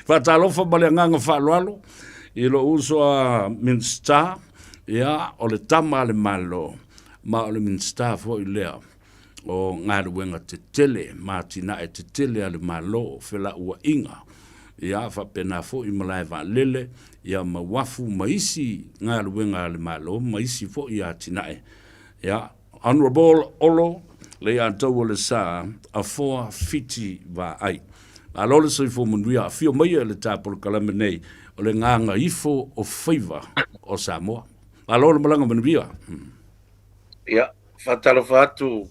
Whaatalofa male nganga whaaloalo, I lo uso a minsta, ia o le tama le malo, ma o le minsta fo I lea, o ngā ruenga te tele, ma tina e te tele ale malo, whela ua inga, ia whapena fo I malai wa lele, ia mawafu maisi ngā ruenga ale malo, maisi fo I a tina e, ia, Honorable Olo, le a tau le sa, Afoa Fiti Vaai. A lole sa ifo manuia, a fio maia le tāpolo kalame nei, o le Gagaifo o Faiva o Samoa. A lole malanga manuia. Ia, whatalofa atu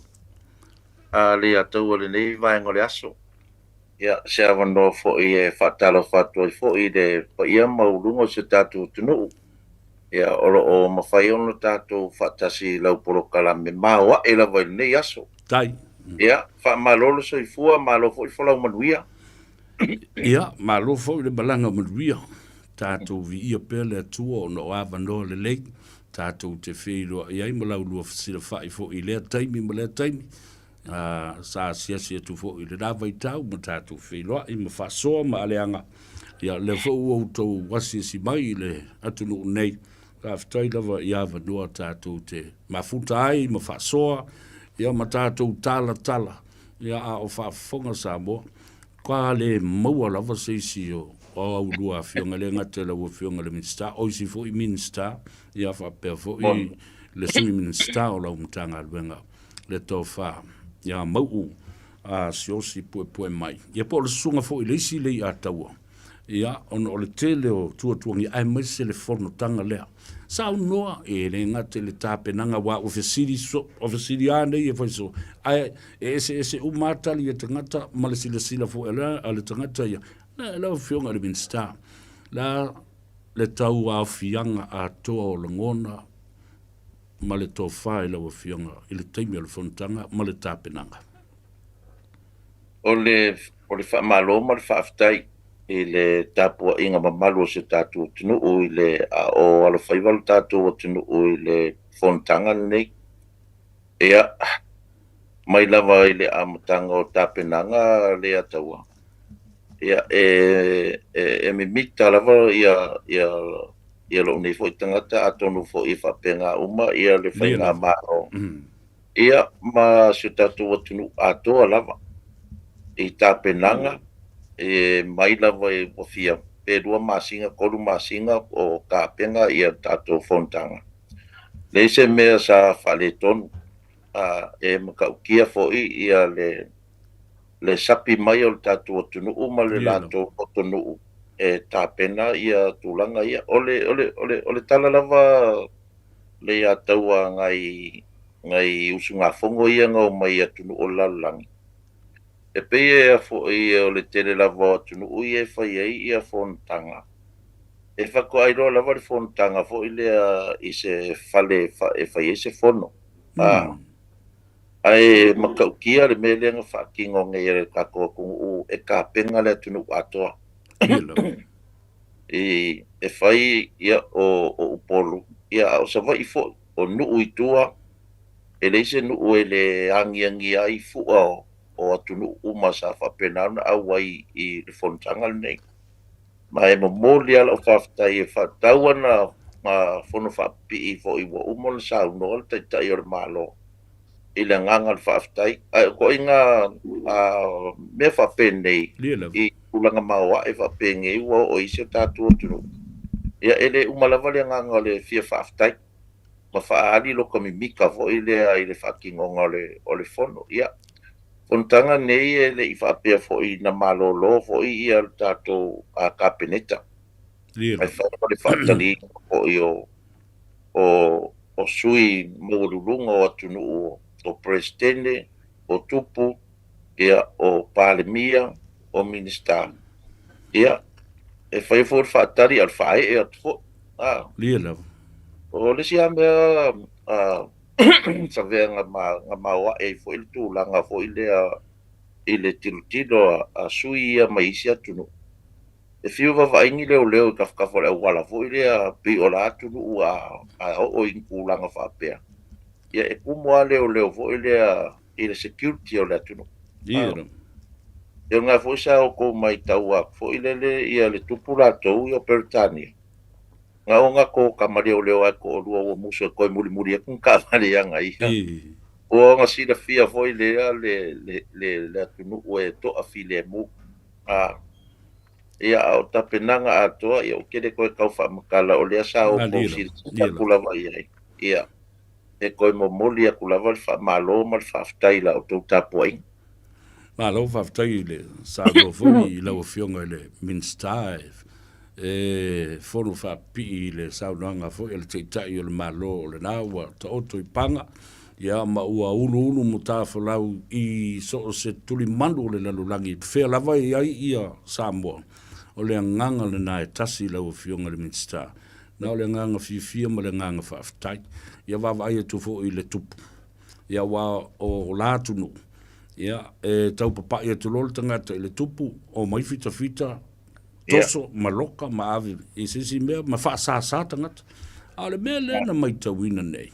le atau le nei vaenga le aso. Ia, se awano fo I whatalofa atu I fo I le pa ia maulungo se tātou tunu. Ia, oro o mawhai ono tātou whatasi laupolo kalame maua e la vai nei aso. Tai. Ia, malolo sa I fua, malo fo I folau manuia. Ia, malo fo I le malanga manuia. Tātou vi ia pele atua o no awano le lei. Tātou te whiroa iai malau lua fasira whai fo I lea taimi ma lea taimi. Sa siasi atu fo I le rawai tau ma tātou whiroa I ma whasoa ma aleanga. Ia, le fo ua utou wasi si mai le atunu nei. Ka whtai lawa I awa noa tātou te mafuta ai ma whasoa. Ia ma tātou tala tala. Ia a o whafonga Samoa. Kwa le maua lava seisi o au lua fionga le ngate la ua fionga le minsta. Oisi fo I minsta. Ia whapea fo I le sui minsta o lau mtanga alwenga. Le tau wha. Ia mau a siosi pue mai. Ia po le sunga fo I leisi le I ataua. Ia ono o le tele o tuatuangi ai mai se le forno tanga lea. Sa noa e le ngate le tāpenanga wa ofisiri ane I faiso. Ai ese umatali e tangata ma le sila fo ele a le tangata ia. La fionga le minsta. La le tau a fianga a toa o le ngona ma le tau whae la fionga I le taimi o le fontanga ma le tāpenanga. O le whaamalo ma le whaaftai I le tāpua inga mamalu o se tātou tunu o I le o alo Faiva lo tātou o tunu o I le fontanga nei. Ea, mai lava I le amatanga o tāpenanga le ataua. Ia e mimita lava ia lo nei fo I tangata atonu fo I whapenga uma ia le whainga maro. Ia ma se tātou o tunu atoa lava I tāpenanga e mai lava e wafia pedua masinga kolu masinga o kāpenga ia tātou fontanga. Leise mea sa whale tonu e makaukia fo ia le sapi mai o tātou o tunu uma le lātou o tunu e tāpena ia tūlanga ia ole tala lava le ataua ngai usunga fongo ia ngau mai atunu o lalangi. E pei e fo I o le tele lava tunu ui e whai ei ia fontanga. E whako airo lava le fontanga fo I lea I se whale e whai e se fono. Ai makaukia le melenga whakingo ngai e kako kungu e ka penga le tunu atoa. E whai ia o upolu. Ia o sa vai fo o nuu I tua. E leise nuu e le angiangi ai fua o atunu uma sa whapenana au ai I le fontanga nei. Ma e mamoli ala o whaftai e whatauana ma whono whapi I fo I wa umon sa unoa tai tai o le malo. I le nganga le whaftai. Ko inga mea whapenei I ulanga maua e whapenge I ua o isi o tātua tunu. Ia ele umalawa le nganga le fia whaftai. Ma whaali loka mimika fo I le whakingonga o le whono. Ia. Fontanga nei e le I whapea fo I na malolo fo I ia tātou a kāpeneta. Ai whaapa le whaatali fo I o sui maurulunga o atunu o presidente, o tupu, ia o palemia, o minista. Ia, e whai fo le whaatali al whae e atu fo. O le si mea Savea nga maua e fo I le tūlanga fo I le tilutilo a sui ia maisi atunu. E fiu wawhaingi leo I kafkafo le wala fo I lea pi o la atunu a o inkulanga whapea. Ia e kumua leo fo I le security o le atunu. Ia ngā fo sa o ko mai tau a fo ilele ia le tupula tau ia Peritania. Ngā o ngā ko kamari o leo ai ko lua o muso ko muri muri e kun kamari anga ia. O ngā sida fia fo ilea le tunu o e to a file mu. Ia au tapenanga atoa ia o kere koe kau whamakala o lea sa o ko sida kula vai ai. Ia. E koe mo moli a kula vai whamalo ma whaftai la o tau tapuaing. Ma lo whaftai le sa mo fui la o fionga le Minster fono whapi le saunanga fo le te tai o le malo le nawa ta oto I panga ia ma ua ulu mo ta lau I so se tuli mandu le lalulangi whea lava ai ia Samoa o le nganga le na e tasi la o fionga le Minster na o le nganga fia ma le nganga whaftai ia wawa ai tu fo I le tupu ia wa o latunu ia tau papa ia tu lol tangata I le tupu o mai fita toso maloka ma ave sisi mea ma fa sa tangata ale mea lena mai tauina nei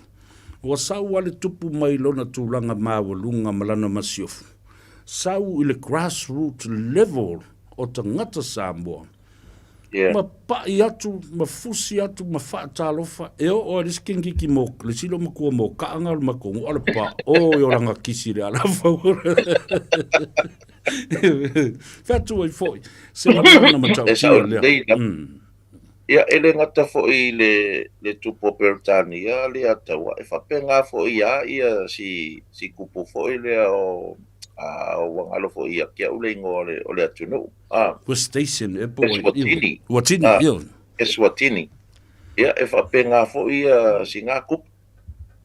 o sau ale tupu mai lona tūlanga mawalunga malana masiofu sau I le grassroots level o tangata Samoa ma pai atu, ma fusi atu, ma whaatalofa e o aris kengi ki mo le silo ma kua mo kaanga ma kongu ala pa o yo ranga kisi le ala whaura Fatu ai foi. Se na matau tia le. Ia ele ngata foi le tupo Peritania le atawa e whapenga foi ia si kupu foi le o wangalo foi ia kia ule ingo o le atunu. Wa station e po Watini. Watini ia. Watini. Ia e whapenga foi ia si ngā kupu.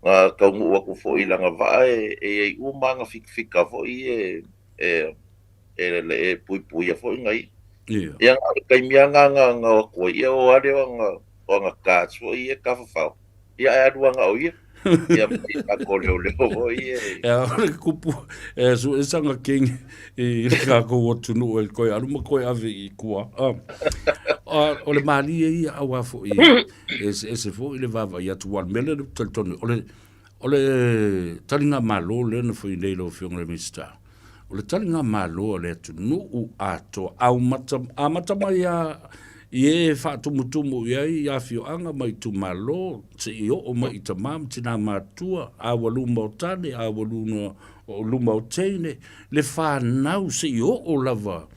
Ngā kaungu waku foi langa vae e umanga fika foi e pui fo ngai ia kai mianga nga ko ia o ale nga ka so ia ka fa ia e duanga o ia ia ko le o ia e kupu so esa nga king e ka ko tunu el ko alu mo ko ave I kua o le mali ia au fo ia ese fo ile va ia tu one million ton o le talinga malo le no fo ile lo fiong le Minster o le talinga malo le tunu ato au mata mai ia whaatumutumu ia fio anga mai tu malo te I o mai ta mam tina matua awa luma o tane awa luma o teine le whanau se o lava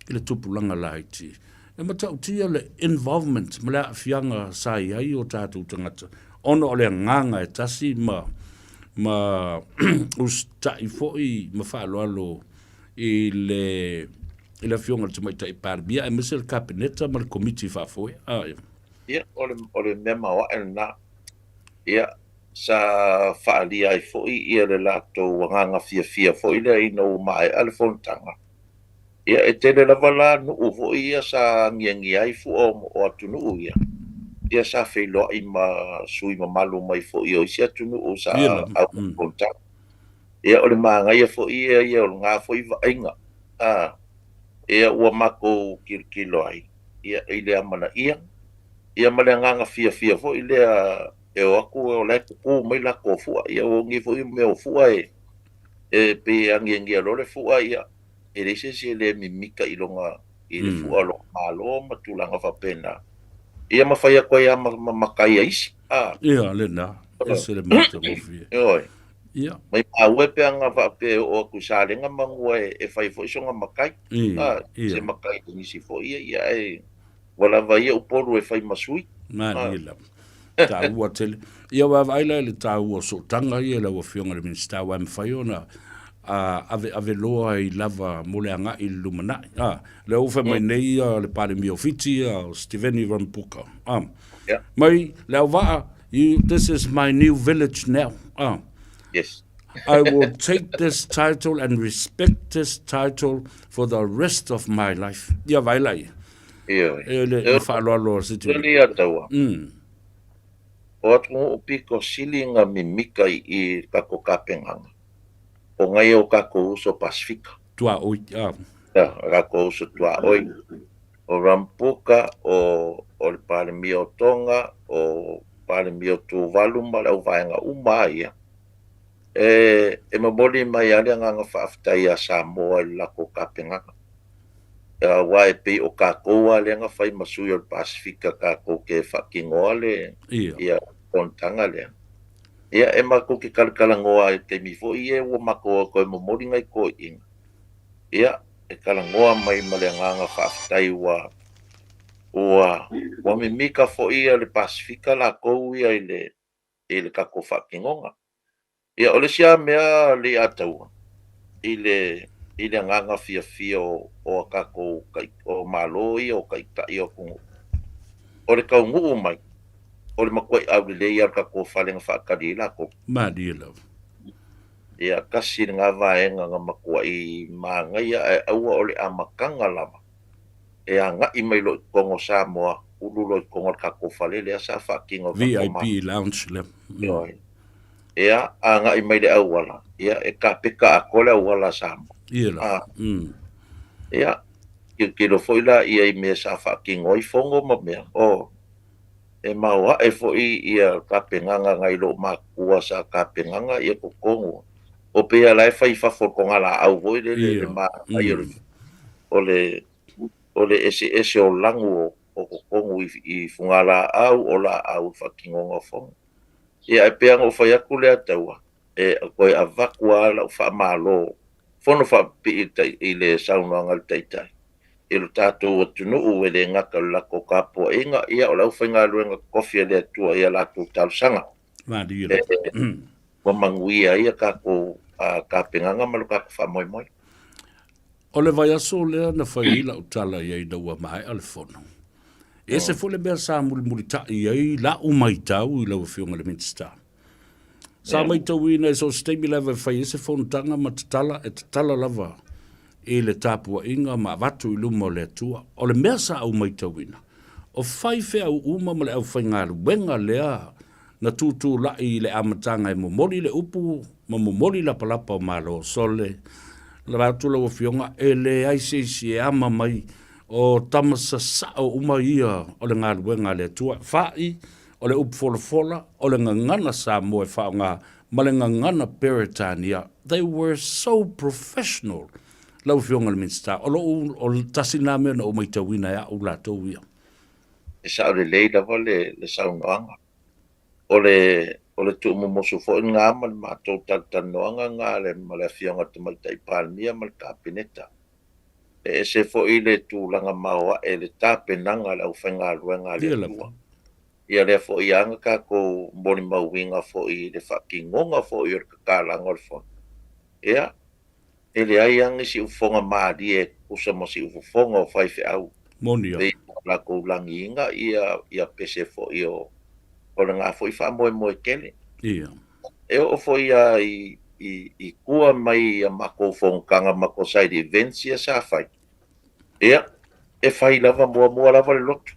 I le tupulanga laiti e mata utia le involvement ma le fianga sai ai o tātou tangata ono o le nganga e tasi ma ustai foi ma whaaloalo I le fionga te mai tai parbia e mese le kabineta ma le komiti whafoe ia o le mema wa na ia sa whaalia I foi ia le lato wanganga fia foi le ino mai ale fontanga ia e tele lava la nu foi ia sa ngiangi ai fu o atunu ia sa feilo I ma sui ma malu mai foi o sia tunu o sa au fontanga ia o le manga ia foi ia o ngā foi vainga ia ua mako kirikilo ai ia ile amana ia malanga fia fo ile e o aku o le ku mai la ko fu ia o ngi fo me o fu ai e pe angi lo le fu ai ia e le se le mimika ilonga I le fu alo malo matulanga fa pena ia mafaya ko ia makai isi ia le na ese le mata mo fia ia mai awe pe anga va pe o ku sale nga mangwe e fai fo songa makai se makai ni si fo ia e wala vai o poru e fai masui manila ta ua tele ia wa vaila le ta ua so tanga ia la o fionga le Minster wa mfai ona ave loa I lava mole anga I lumana le ufa mai nei le pare mi ofiti Steven Rampuka mai le va this is my new village now yes I will take this title and respect this title for the rest of my life ia vaila le whaaloalo situ ia taua o atu o piko silinga mimika I kako kapenganga o ngai o kako uso Pasifika tua oi kako uso tua oi o Rampuka o le pale mio tonga o pale mio tu valuma le uvaenga ia e maboli mai ale nga whaaftai a Samoa I lako kapenganga Wae pe o kākou le nga whai masui o le Pasifika kākou ke whakingoa le ia kontanga le. Ia e mako ke kalakalangoa e te mifo i e ua mako koe momori ngai ko inga. Ia e kalangoa mai ma le nganga whaafitai ua mimika fo ia le Pasifika la kou ia i le kako whakingonga. Ia ole sia mea le ataua i le nganga fia o kako o malo i o kaikai o kungu. O le kaungu mai, o le makuai au le lei al kako whalenga whaakari lako. Madi lau. Ia kasi ngā vaenga ngā makuai maangai e aua o le amakanga lama. E a ngai mai lo kongo Samoa, ulu lo kongo kako whale le asa whaakingo. VIP lounge le. Ia a ngai mai le auala. Ia e ka peka a kole auala Samoa. Ia la. Ia, ke lo foi la ia i mea sa whaakingo i fongo ma mea. E maua e foi ia ka penganga ngai lo makua sa ka penganga ia ko kongo. O pea lai fai whafokonga la au voi le maa o le ese o langu o kongo i fungala au o la au whakingonga fonga. Ia e pea ngō whai aku lea taua. E koe a vakua la u whaamalo. Fono whaapi i le saunoanga le taitai. E lo tātou atunu ue le ngaka lako kapua inga ia o lau whainga luenga kofia le atua ia lako talusanga. Madi ila. Wa manguia ia kako ka penganga malu kako whamoimoi. O le vai aso lea na whaila o tala iai daua mai ale fono. E se fole mea sa muri ta iai la umai tau i lau whionga le Minster. Sa mai tau ina e so stemi lava whai e se fono tanga ma tatala e tatala lava e le tāpua inga ma watu i luma o le atua. O le mea sa au mai tau ina. O whai whea au uma ma le au whai ngā wenga lea na tūtū lai le amatanga e momoli le upu ma momoli la palapa o malo sole. La rātula o whionga e le aisesi e ama mai o tamasa sa o uma ia o le ngā wenga le atua. Whai o le upu fola o le ngangana Samoa e whao ngā ma le ngangana Peritania. They were so professional. Lau whionga le Minster. O le tasina mea na o mai tawina ea o la tau ia. E sa o le leila wa le saunoanga. O le tu momosu fo ngā man mātou tatanoanga ngā le ma le whionga te mai tai palmia ma le kāpeneta. E se fo i le tūlanga maua e le tāpenanga le au whainga luenga le atua. Ia le fo i anga kako mboni mauinga fo i le whakingonga fo i o le kakalanga o le fo. Ia, e le ai angi si ufonga maadi e kusa mo si ufonga o whaife au. Moni au. Pei lako langi inga ia pese fo i o le ngā fo i wha moe kele. Ia. E o fo ia i kua mai a mako whongkanga mako side events ia sa whai. Ia, e whai lava mua lava le lotu.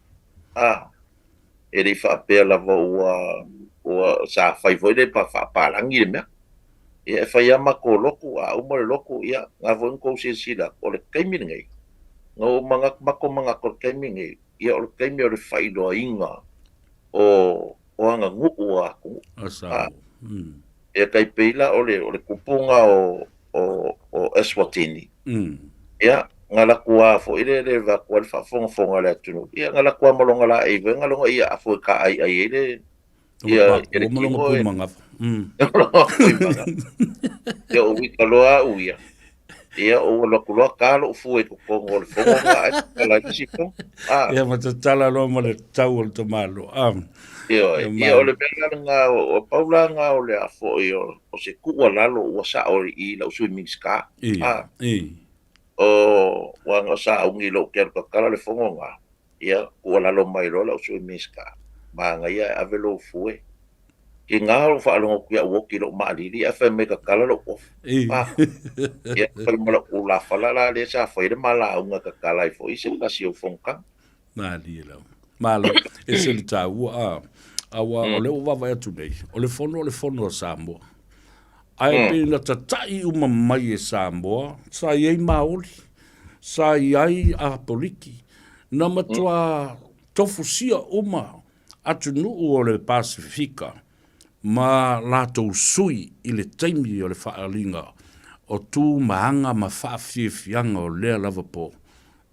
E rei whaapea lava ua sa whai voi le pa whaaparangi le mea. Ia e whai a mako loku, a uma le loku, ia, ngā voi nkou sila, o le kaimini ngai. Ngau mako ko kaimini, ia o le kaimini o le whai loa inga o anga ngu aku. E kai peila o le kupunga o Eswatini. Ia, ngā lakua fo ile le vakua le whafonga le atunu. Ia ngā lakua malonga la eive, ngā longa ia afo ka ai ele. Ia ele kimo e. Ia o wika loa uia. Ia o lakuloa kalo ufu e kupongo le fonga la kisipo. Ia matatala loa ma le tau o le tomalo. Ia o le mea ngā o paula ngā o le afo i o se kua lalo ua sa o i lau swimming ska. O wanga sa ungi lo kia kakala le fongo ngā. Ia kua lalo mai lo lau swimming ska. Ma ngā ia ave lo ufu e. Ki ngā o whaalonga kia uoki lo maariri a whai me kakala lo off. Ia whai mala ula whalala le sa whai le mala unga kakala i fo i se kasi o fonga. Maali lau. Malo, e se le tā ua awa o leo wawa atu nei. O le fono o Samoa. Ai pēna tatai uma mai e Samoa, sa iei maoli, sa iei a poliki, na matua tofusia uma atu nuu o le Pasifika, ma lātou sui i le taimi o le whaalinga, o tū maanga ma whaafiafianga o lea lava po.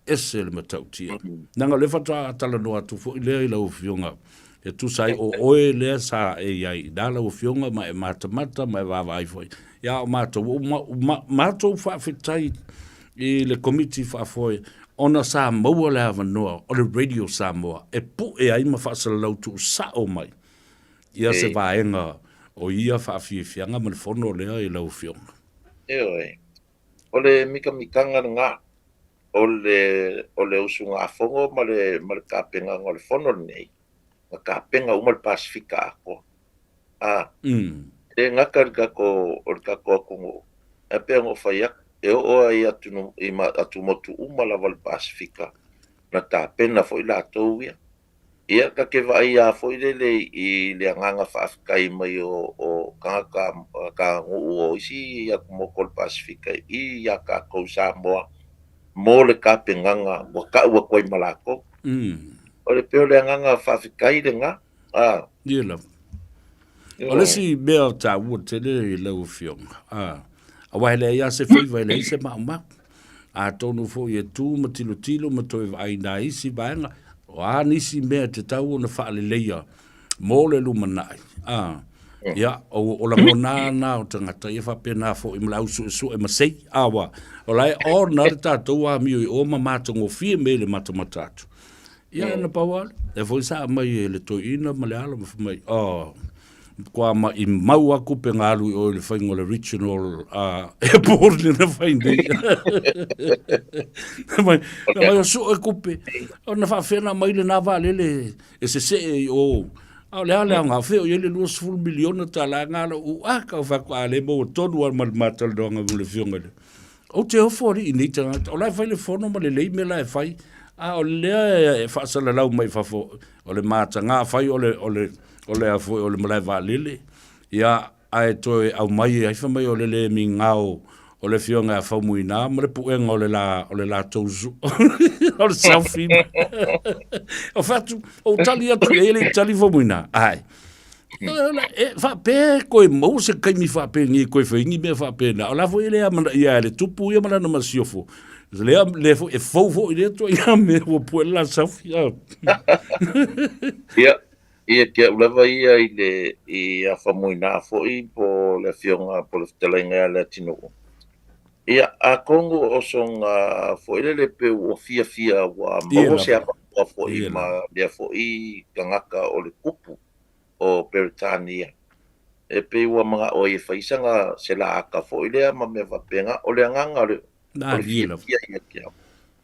ese le matautia. Nanga le fata tala no atu fo ile ila ufionga. E tu sai o oe lea sa e ai. Dala ufionga ma e mata ma e vavai foi. Ia o mato whaafitai i le komiti whaafoe. Ona Samoa le avanoa, o le radio Samoa. E pu e ai ma whaasalau tu sa o mai. Ia se vaenga o ia whaafiafianga ma le fono lea i lau fionga. O le mikanga ngā. O le usunga afongo ma le kāpenga ngā le fono nei. Ngā kāpenga uma le Pasifika ako. E ngaka o le kako akongo. E pia ngō whaiak. E o ai atu motu uma lava le Pasifika. Na kāpena fo i lātou ia. Ia ka ke vai a fo i le anganga whaafikai mai o ka ngu o isi ia kumoko le Pasifika. I ia ka kou Samoa. Mo le kāpenganga wa ka ua koi malako. O le peo le anganga whaafikai le ngā. Ia lau. O le si mea tā ua tele i lau fionga. Awai le ia se Faiva le se mau. A tonu fo i tu ma tilo ma toi vai na isi vaenga. O a nisi mea te tau na whaale leia. Mo le lumanai. Ia, o la mona na o tangata i whapena fo i mlau su e masei. Awa, o lai o nare tātou a miu i o ma mātango fie me le matamatatu. Ia na pawale. E fo i sa mai e le toi ina ma le ala ma fumai. Kua ma i mau aku pe ngalu i o le whaingo le regional airport ni na whaindi. Na mai o su e kupe. O na whawhena mai le nā wālele e se i o. Au le ale ngā wheo i le 2 miliona ta la ngāla u aka o whakua ale mo o tonu ar matal doanga le whionga le. O te hofori i ni tangata. O lai whai le whono ma le lei me lai whai. O lea e whaasala lau mai whafo. O le māta ngā whai o le afo o le malai vālele. Ia ai toi au mai ai whamai o le mi ngāo o le whionga a whamui nā. Ma le puenga o le la tauzu. O le selfie. O whatu, o tali atu e le tali whamui nā. Ai. E whape koe mau se kaimi whape ngi koe whaingi mea whape nā. O la fo i lea mana ia le tupu ia mana na masiofo. Lea le fo e fau i le to ia mea o puela selfie. Ia. Ia kia ulawa ia i a whamuina fo i po le whionga po le whatalenga le tino. Ia a Kongo o songa fo i le peu o fia wa maua se apa fo i ma lea fo i kangaka o le kupu o Peritania. E peu wa mga o i whaisanga se la aka fo i lea ma mea wapenga o le anganga o le fia ia kia.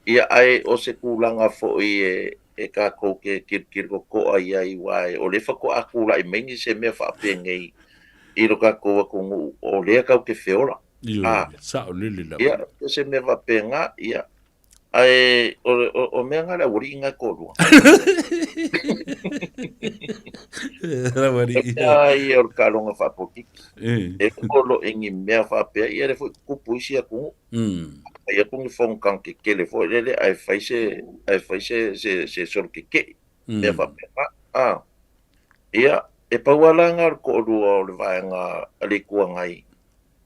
Ia ai o se kulanga fo i e ka kou ke kirko ko ai ai wai o le whako aku la i mengi se mea whapengei i ro ka kou aku o lea kau ke whiora. Sa o lili la. Ia, se mea whapenga, ia. Ai, o mea ngara wari inga korua. Ia, o ka longa whapokiki. E kolo ingi mea whapea, ia le fo kupu isi aku. Ia kungi whongkang ke kele fo lele ai whaise se soro ke ke. Mea whapea. Ia, e paualanga ko orua o le vaenga ale kua ngai.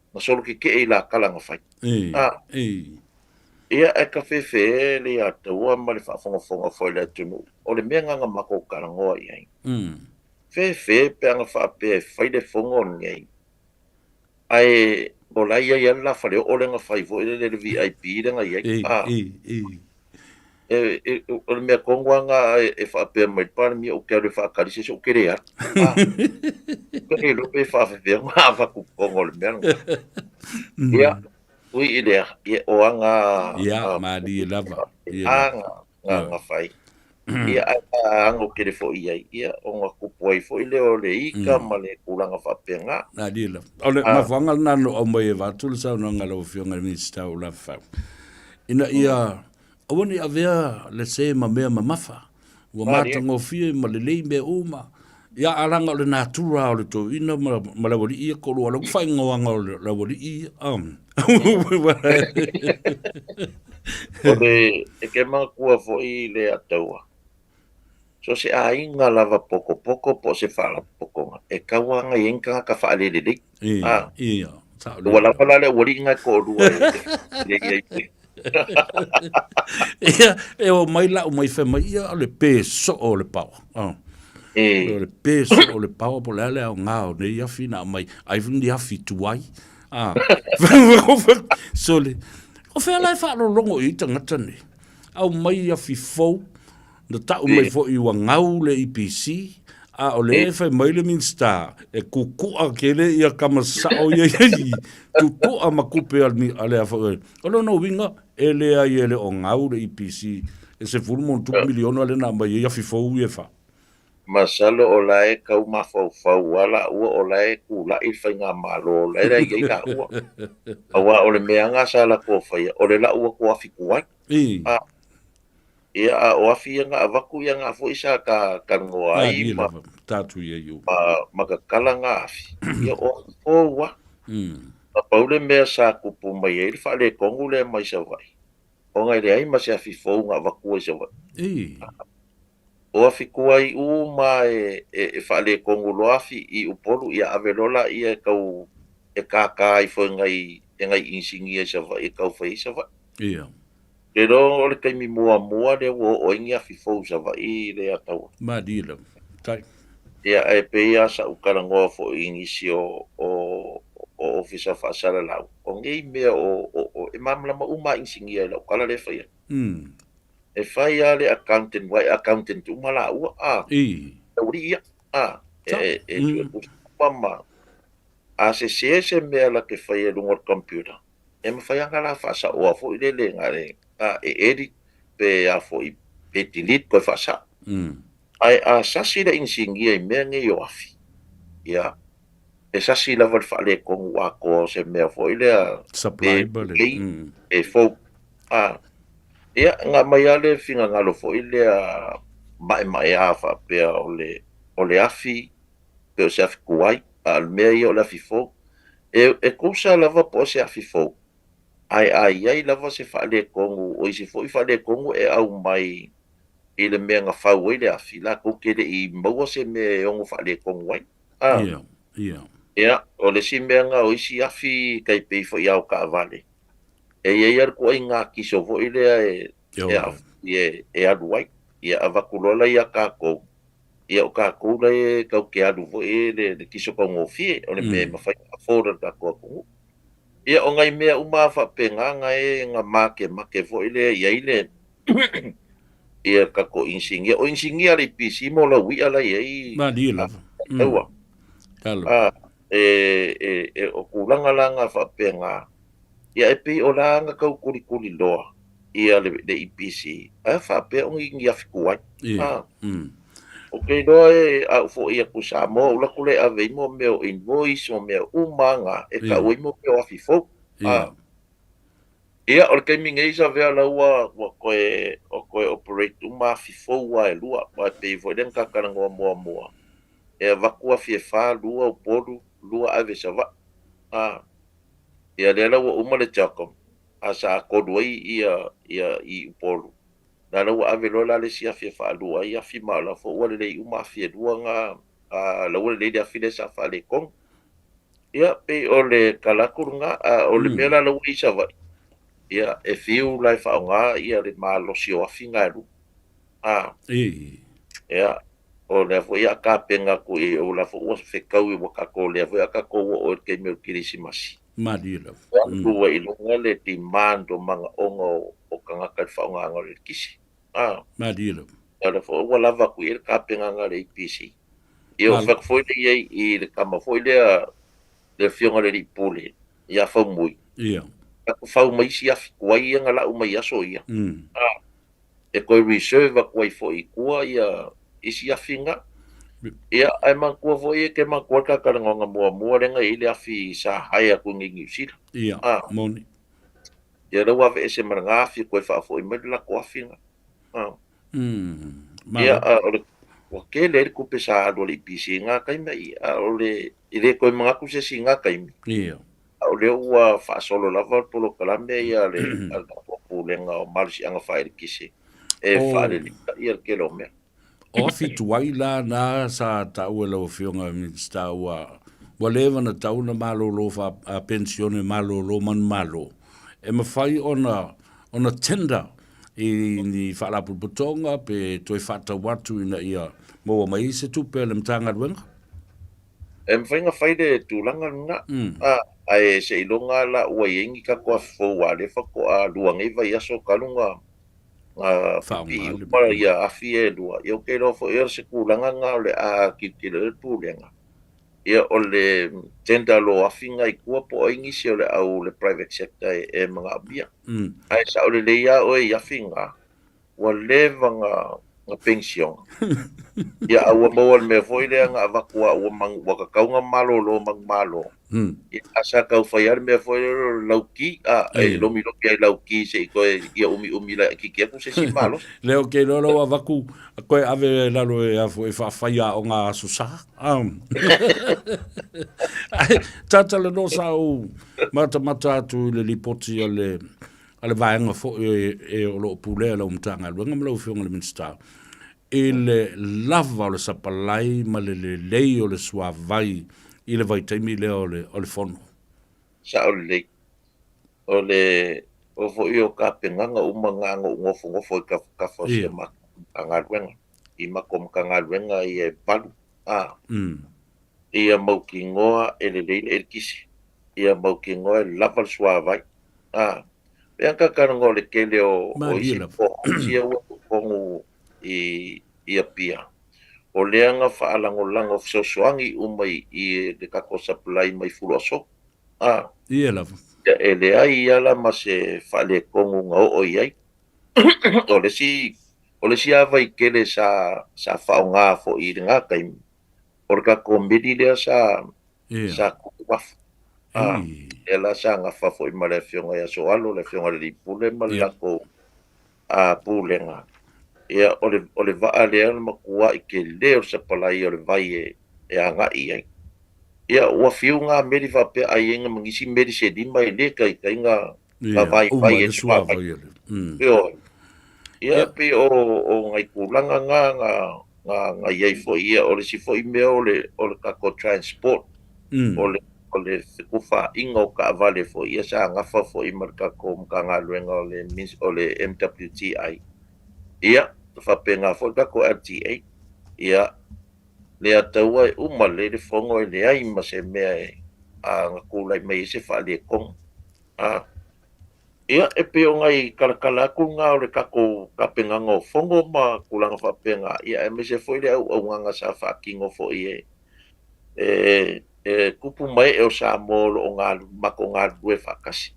Na soro ke ke i la kalanga whai. Ia e ka whewhe le atua ma le whafonga fo le tunu. O le mea nganga mako karangoa i ai. Whewhe pe anga whapea whaile whongo ngai. Ai o lai ia la fale o le nga Faiva le VIP le nga ia. O le mea kongwanga e whapea mai pane mi o kea le whakari se o kere at. Kere lupe whawhewea ngā whakupongo le mea. Ia, ui i lea, o anga... Ia, maari e lava. Nga whai. Ia, ango kere fo iai. Ia, o ngā kupuai fo i leo le ika ma le kulanga whapea ngā. Maari e lava. O le mawhanga nano o mai e wātule sau na ngalo whionga le minista o la whau. Ina ia... Awani a vea le se ma mea ma mafa. Ua mātango fie ma le lei mea uma. Ia alanga o le nātura o le tō ina ma la wari ia kolo ala whaingoanga o la wari ia. O le e ke mga kua fo i le ataua. So se a inga lava poko po se whala pokonga. E kawanga i inga ka whaale le le. Ia. Wala wala le wari inga ko rua. E o mai la o mai fe mai ia le peso o le pau. Le peso o le pau po le o ngao ne ia fina mai ai vun dia fituai. So le o fe la fa lo longo i tanga tane. Au mai ia fifou na tau mai fo i wa ngau le IPC. O le fai mai le minsta e kukua kele ia kamasao ia tupu a makupe ale a fai o no winga ele a ele o ngau le IPC e se fulmo tu miliono ale na mai ia fifou ia fa masalo o lae kau mafau wala ua o lae kula i fai ngā malo lae rai i la ua awa o le meanga sa la ko fai o le la ua ko afikuai ia a o afi nga avaku ia nga fo isa ka ngoa i ma tatu ia yu ma ka kala nga afi ia o wa a paule mea sa kupu mai e fa le kongu le mai sa vai o ngai le ai ma se afi fo nga avaku isa vai o afi kuai u ma e fa le kongu lo afi i upolu ia avelola ia kau e ka i fo ngai insingia sa vai e kau fa isa vai ia Pero ole kai mi mua le o ingia fifou sa vai le atau. Madila. Tai. Ia e pe ia sa ukara ngoa fo inisi o ofisa fa sala lau. O ngei mea o e mamla ma uma insingia la ukala le fai. E fai ale accountant umala ua uri ia mama a se mea la ke fai lungo computer. E ma fai ngala fa sa o fo ile le ngare edit pe a fo i pe delete ko fa sa ai a sasi la insingia i mea nge yo afi ia e sasi la val fa le ko wa ko se mea fo ile a supply bale e fo ia nga mai ale finga ngalo fo ile a mai a fa pe o le afi pe o se afi kuai al mea i o le afi fo e kusa lava po se afi fo ai lava se fale kongu o se foi fale kongu e au mai ele me nga fa wele a fila ko kele i mo se me ongo fale kongu wai o le si me nga o si afi kai pe fo ia o ka vale e ko inga ki so vo ile e adu wai ia avakulola ia ka ko ia o ka ko le ka ke adu vo ele ki so ko ngofie o le me ma fa fora da ko ia o ngai mea uma fa penganga e nga make vo ile ia ile ia ka ko insingia o insingia le PC mo la wi ala ia ma di la o kulanga langa fa penga ia e pe o langa ka kuli loa ia le IPC a fa pe o ngia fikuai okay do a fo ia ku Samoa ula kule ave mo meu invoice o meu umanga e ka o mo meu afifo ia o ke mingi Savea la wa ko operate uma afifo wa lua pa pe vo den ka kana mo e vaku afifa lua o podu lua ave sava ia le la uma le jakom asa ko doi ia i podu na lo ave lo la le sia fi fa lo ia fi ma la fo wale le uma fi do nga la wale le dia fi le sa fa le kon ia pe o le kala kurunga o le mela lo i sa va ia e fi u la fa nga ia le ma lo si o fi nga lu ia o le fo ia ka penga ku e o la fo o fe ka u ka ko le fo ka ko o ke me kirisimasi madila lu e lo ngale ti mando manga ongo o kanga ka fa nga ngale kisi madila ala fo wala va ku ir ka penga ngale IPC eu fa foi i le kama foi le fionga le pule ia fa muy ia ka fa mai si af kuai nga la uma ia so ia e ko reserve ku ai foi ku ia isi afinga ia ai man ku foi ke man ku ka nga mo renga ile afi sa haya ku ngi sila ia moni ia lo ave ese manga afi ku fa foi me la ku afinga ia o ke le ku pesa do le IPC nga kai mai o le ile ko mga ku se singa kai ia o le ua fa solo lava polo kalambe ia le al po lenga o marsi anga fa kisi e fa le ia ke lo me o fituai la na sa tau e lau fionga minsta wa lewa na tau na malo lo fa a pensione malo lo man malo e mawhai ona ona tenda i ni whaalapuputonga pe toi whatau watu ina ia mo mai se tupe le mtanga ruenga. Mwhainga whaide tūlanga nga. Ai se ilonga la ua yengi ka koa fōua le whako a luangai vai aso kalunga pipi upara ia afi e lua. Ia kei rofo ia se kūlanga nga le a kikile tūlenga. Ia o le tenda lo afi ngai kua po oingi si o le au le private sector e mga abia. Ai sa o le leia o e afi nga. Wa leva nga pension. Ia aua maua me foi le nga avakua ua mang wakakaunga malo lo mang malo. Ia asa kau whaiar me foi lauki lomi ai lauki se koe ia umi la kiki aku se si malo. Leo ke lolo avaku koe ave lalo e afu e whaia o ngā susa. Tata le no sau mata atu le lipoti ale vaenga fo e o lo pule la umtanga luenga mlo fionga le minsta ele lava o le sapalai ma le lei o le sua vai i le vai taimi le o le fono sa o le o fo io ka penganga umanga ngofo ka fo se ma anga luenga i ma kom kanga luenga i e palu ia mau ki ngoa ele le kisi ia mau ki ngoa lava sua vai Yang kakang le kele o isi po sia o i pia. O leanga whaalangolango fsosoangi umai i le kako supply mai fuloso. Ia lava. E le ai ala ma se whale kongu ngau o iai. O le si ava i kele sa whaonga fo i ringa kaim. O le kako medi lea sa kuwafu. Ela sa nga fafo i male fionga ya so alo le fionga le pule malako pulenga ia ole va le makua i ke leo se palai ole vai e anga i ia wa fiunga meri va pe ainga mangisi meri se di mai le kai nga vai e sua ia pe o ngai kulanga nga ia fo ia ole si fo i me ole kako transport ole kufa ingo ka vale fo ia sa ngafa fo i marka kom ka ngaluenga ole MWTI ia fa penga fo ka ko RTA ia le ataua umale le fongo le ai ma se me ngakula mai se fa le kom ia e pe ngai kala ku nga ole ka ko ka penga ngo fongo ma kulanga fa penga ia e me se fo le au nga sa fa kingo fo ia kupu mai e o Samoa o ngā mako ngā due whakasi.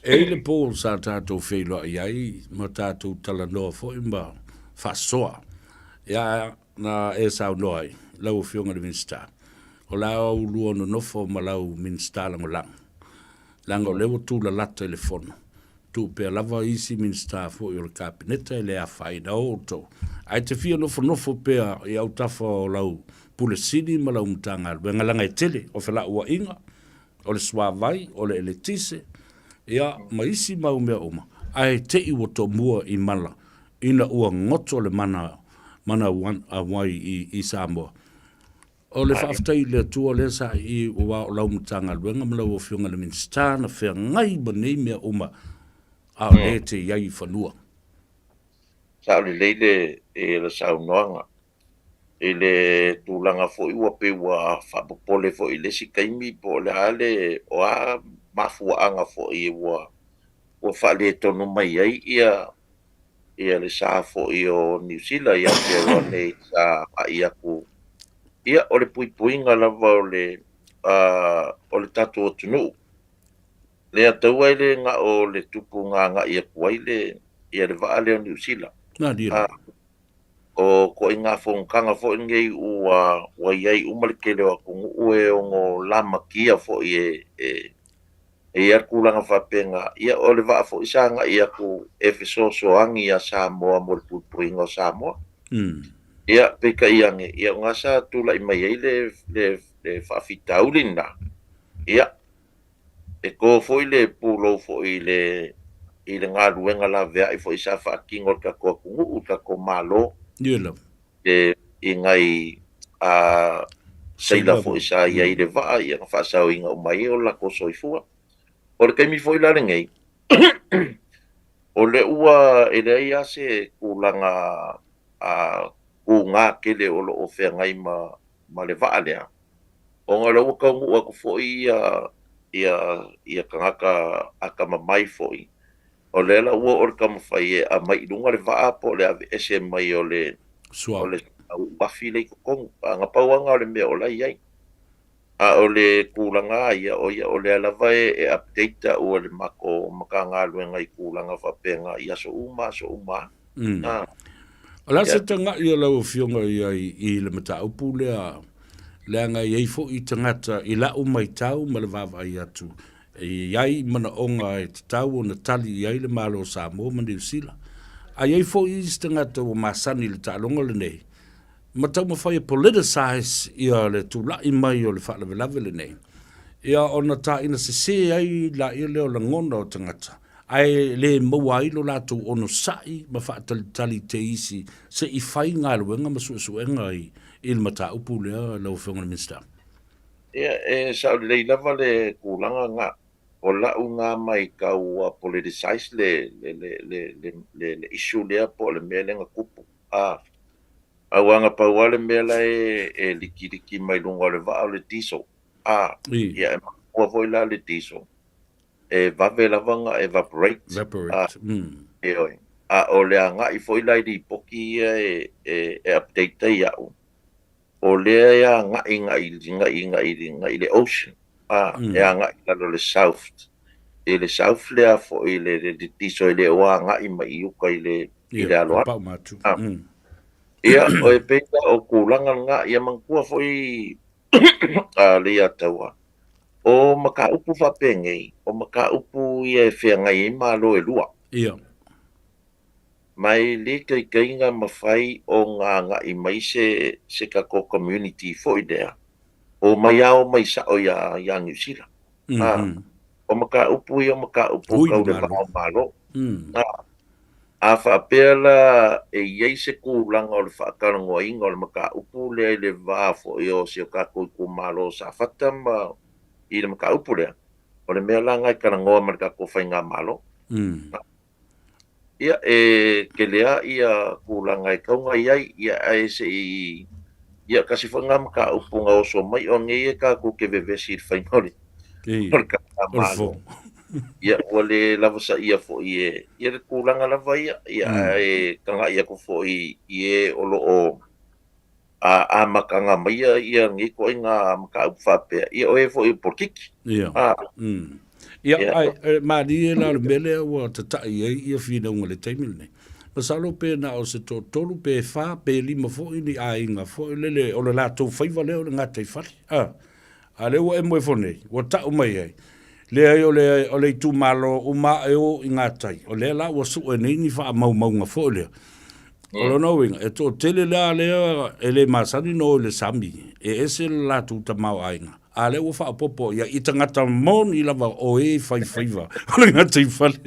E le pōl sa tātou whelo iai, ma tātou tala noa fo imba whasoa. Ia na e sao noai, lau whionga le minsta. O lau lua no nofo ma lau minsta lango lang. Lango lewo tūla lata le fono. Tu pia lava isi minsta fo i o le kapineta le a whaina o to. Ai te fia nofo pia i au tafa o lau pule sini ma lau mtanga wenga langa e tele o whela ua inga o le swa vai o le eletise ia ma isi mau mea oma ai te iwa to mua i mala ina ua ngoto le mana a wai i Samoa o le whaftai le tua le sa i ua o lau mtanga wenga ma lau o whionga le minsta na whea ngai ba nei mea oma a le te iai whanua sa le leile e le sau noanga ele tulanga fo iwa pe wa fa pole fo ile si kaimi po le ale o a mafuanga fo i wa o fa le tonu mai ai ia le sa fo i o New Zealand ia ke wa le sa ia ku ia o le pui ngala va o le tatu o tunu le atu ile nga o le tupu nga ia ku ile ia le va le New Zealand na dia o ko inga kanga fo ngei wa iai umalekele wa kungu ue o ngo lama kia fo ia kulanga whapenga ia o le waa fo isanga ia ku so angi a Samoa mo le pupuinga o Samoa ia peka iange ia ngasa tula i mai ai le whawhitaulina ia e ko fo ile pulo fo ile ngā ruenga la vea i fo isa whakingo ka kua kungu ka ko malo Yellow. Ingai seila fo isa ia i le waa ia ka whaasau inga o mai o la ko soifua. O le kaimi fo ila ngei. O le ua e le ia se kulanga a kunga kele o lo o whengai ma le vaa lea. O ngā lau ka ngu aku fōi ia kangaka a ka mamai fōi. O le la ua o le ka mawhai e a mai runga le vaa po le ave ese mai o le au wafi le kukongu. A ngā pauanga o le mea o lai ai. A o le kulanga ia o le alava e update o le mako maka ngā luenga i kulanga whapenga ia so uma. O la se tanga i lau fionga i le mata upu lea ngai ei fo i tangata i la mai tau ma le vavai atu. E iai mana onga e tau o na tali iai le malo Samoa ma New Zealand. A iai fo i tangata o masani le talonga le nei. Ma tau ma whai politicize ia le tula i mai o le whaalawelawe le nei. Ia o na ta ina se ai la ia leo la ngona o tangata. Ai le maua ilo lātou ono sai ma whaatalitali te isi se i whai ngā luenga ma suenga i le mata upu lea lau whengana minsta. Ia sa le lava le kulanga ngā o lau ngā mai ka ua politicize le issue lea po le mea lenga kupu. Awanga pauale mela e liki mai lunga le vaa le tiso. Ia e makua voi la le tiso. E vave lavanga evaporate. E oi. O le anga i foi lai di poki e update ia au. O le ia ngai le ocean. E anga i lalo le south. E le south lea foi le tiso i le oa ngai mai uka i le aloa. Ia o e peita o kulanga nga ia mangkua foi le ia taua. O maka upu whapengei, o maka upu ia e whengai i malo e lua. Ia. Mai le kai ngā mawhai o ngā i mai se kako community foi dea. O mai ao mai sa o ia New Zealand. O maka upu kau le vao malo. A whaapela e iei se kūlanga o le whaakarangoa inga o le maka upu lea i le vāfo i o se o kako i kumalo sa whata ma i le maka upu lea. O le mea langa i karangoa ma le kako whai ngā malo. Ia ke lea ia kūlanga i kaunga iai ia e se i ia kasi whai ngā maka upu ngā oso mai o nge e kako ke vevesi i whai ngori. O le kako malo. Ia wale lava sa ia fo ia le kulanga lava ia e kanga ia ko fo ia o lo o a makanga mai ia ngi ko inga maka ufape ia o e fo i porkiki ia ai ma di la mele o tata ia fina un le taimile pasalo pe na o se tolu pe fa pe lima fo ni a inga fo le o la to Faiva le o ngata i fali ale o e mo fo nei o ta o mai ai le o le tu malo o ma e o ingatai o le la o su e ni fa mau nga fo le o lo no wing e to tele la le e le masani no le sami e ese la tu ta mau ainga ale o fa popo ya itangata mon i lava o e Faiva o le ngatai fali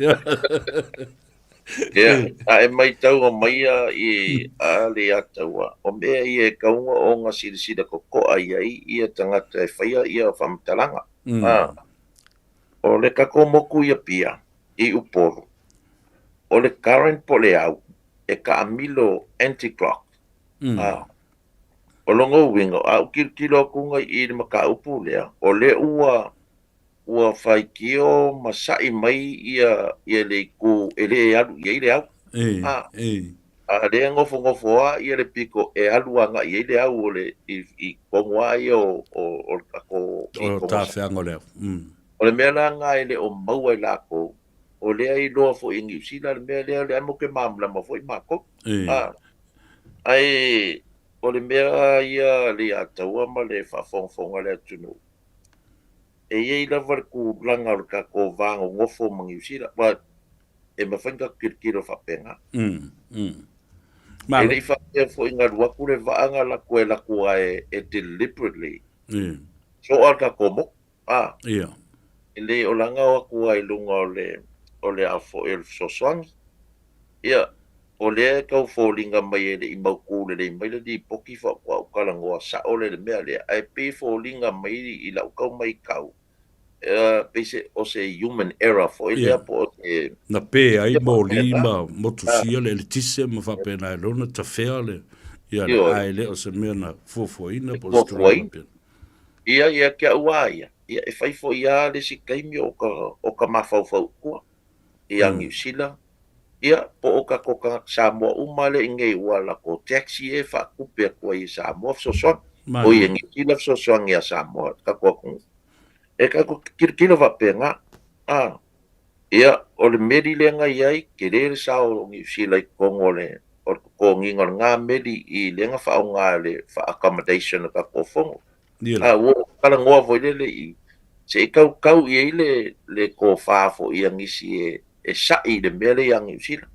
e mai tau o mai i ale ataua o mea i e kaunga o ngā sirisida ko ai i e tangata e whaia i a whamtalanga o le kakomoku ia pia i uporo. O le current po le au e ka amilo anti-clock. O longo wingo au kilo kunga i le maka upu lea. O le ua whaikio masai mai ia le ku e le alu ia i le au. A le ngofo a ia le piko e alu anga ia i le au o le i kongwa i o kako. O ta whiango leo. O le mea la ngā ele o maua i lako, o lea i loa fo i New Zealand, mea lea le amo ke mamla ma fo i mako. Ai, o le mea ia le ataua ma le whawhongwhonga le atunu. E iei lava le kūranga o le kako vāngo ngofo ma New Zealand, wa e mawhainga kirikiro whapenga. E rei whapea fo i ngā ruaku le vaanga la koe la kua e deliberately. So al kako mo. Ia. Le o langa o aku ai lunga o le afo e sosoangi. Ia, o le kau fōlinga mai e le i maukule le i mai le di poki whakua o kalangoa sa o le mea le ai pe fōlinga mai i lau kau mai kau. pese o se human error fo ile Ia. po e Na pe ai ia mo pena lima motusia le tise ma fa pena lona ta fea le ia le yo ai le o se mea na fuafuaina po mo se tolai foi mapena. ia ke ua ia e fai fo ia le si kaimi o ka mafau fau kua ia ngi sila ia po o ka koka Samoa umale ingei wala ko taxi e fa kupe ko i Samoa so so o Mali. ia ngi sila so so ngi Samoa ka ko e ka ko kirkila va penga ia o le meri le nga iai ke le sa o ngi sila i kongole o ko ngi ngā meri i le nga fa o ngā le fa accommodation ka ko fongo Ia. wo kala ngoa vo le i se kau i le ko fa fo ia ngi si e sa i le mele yang i sila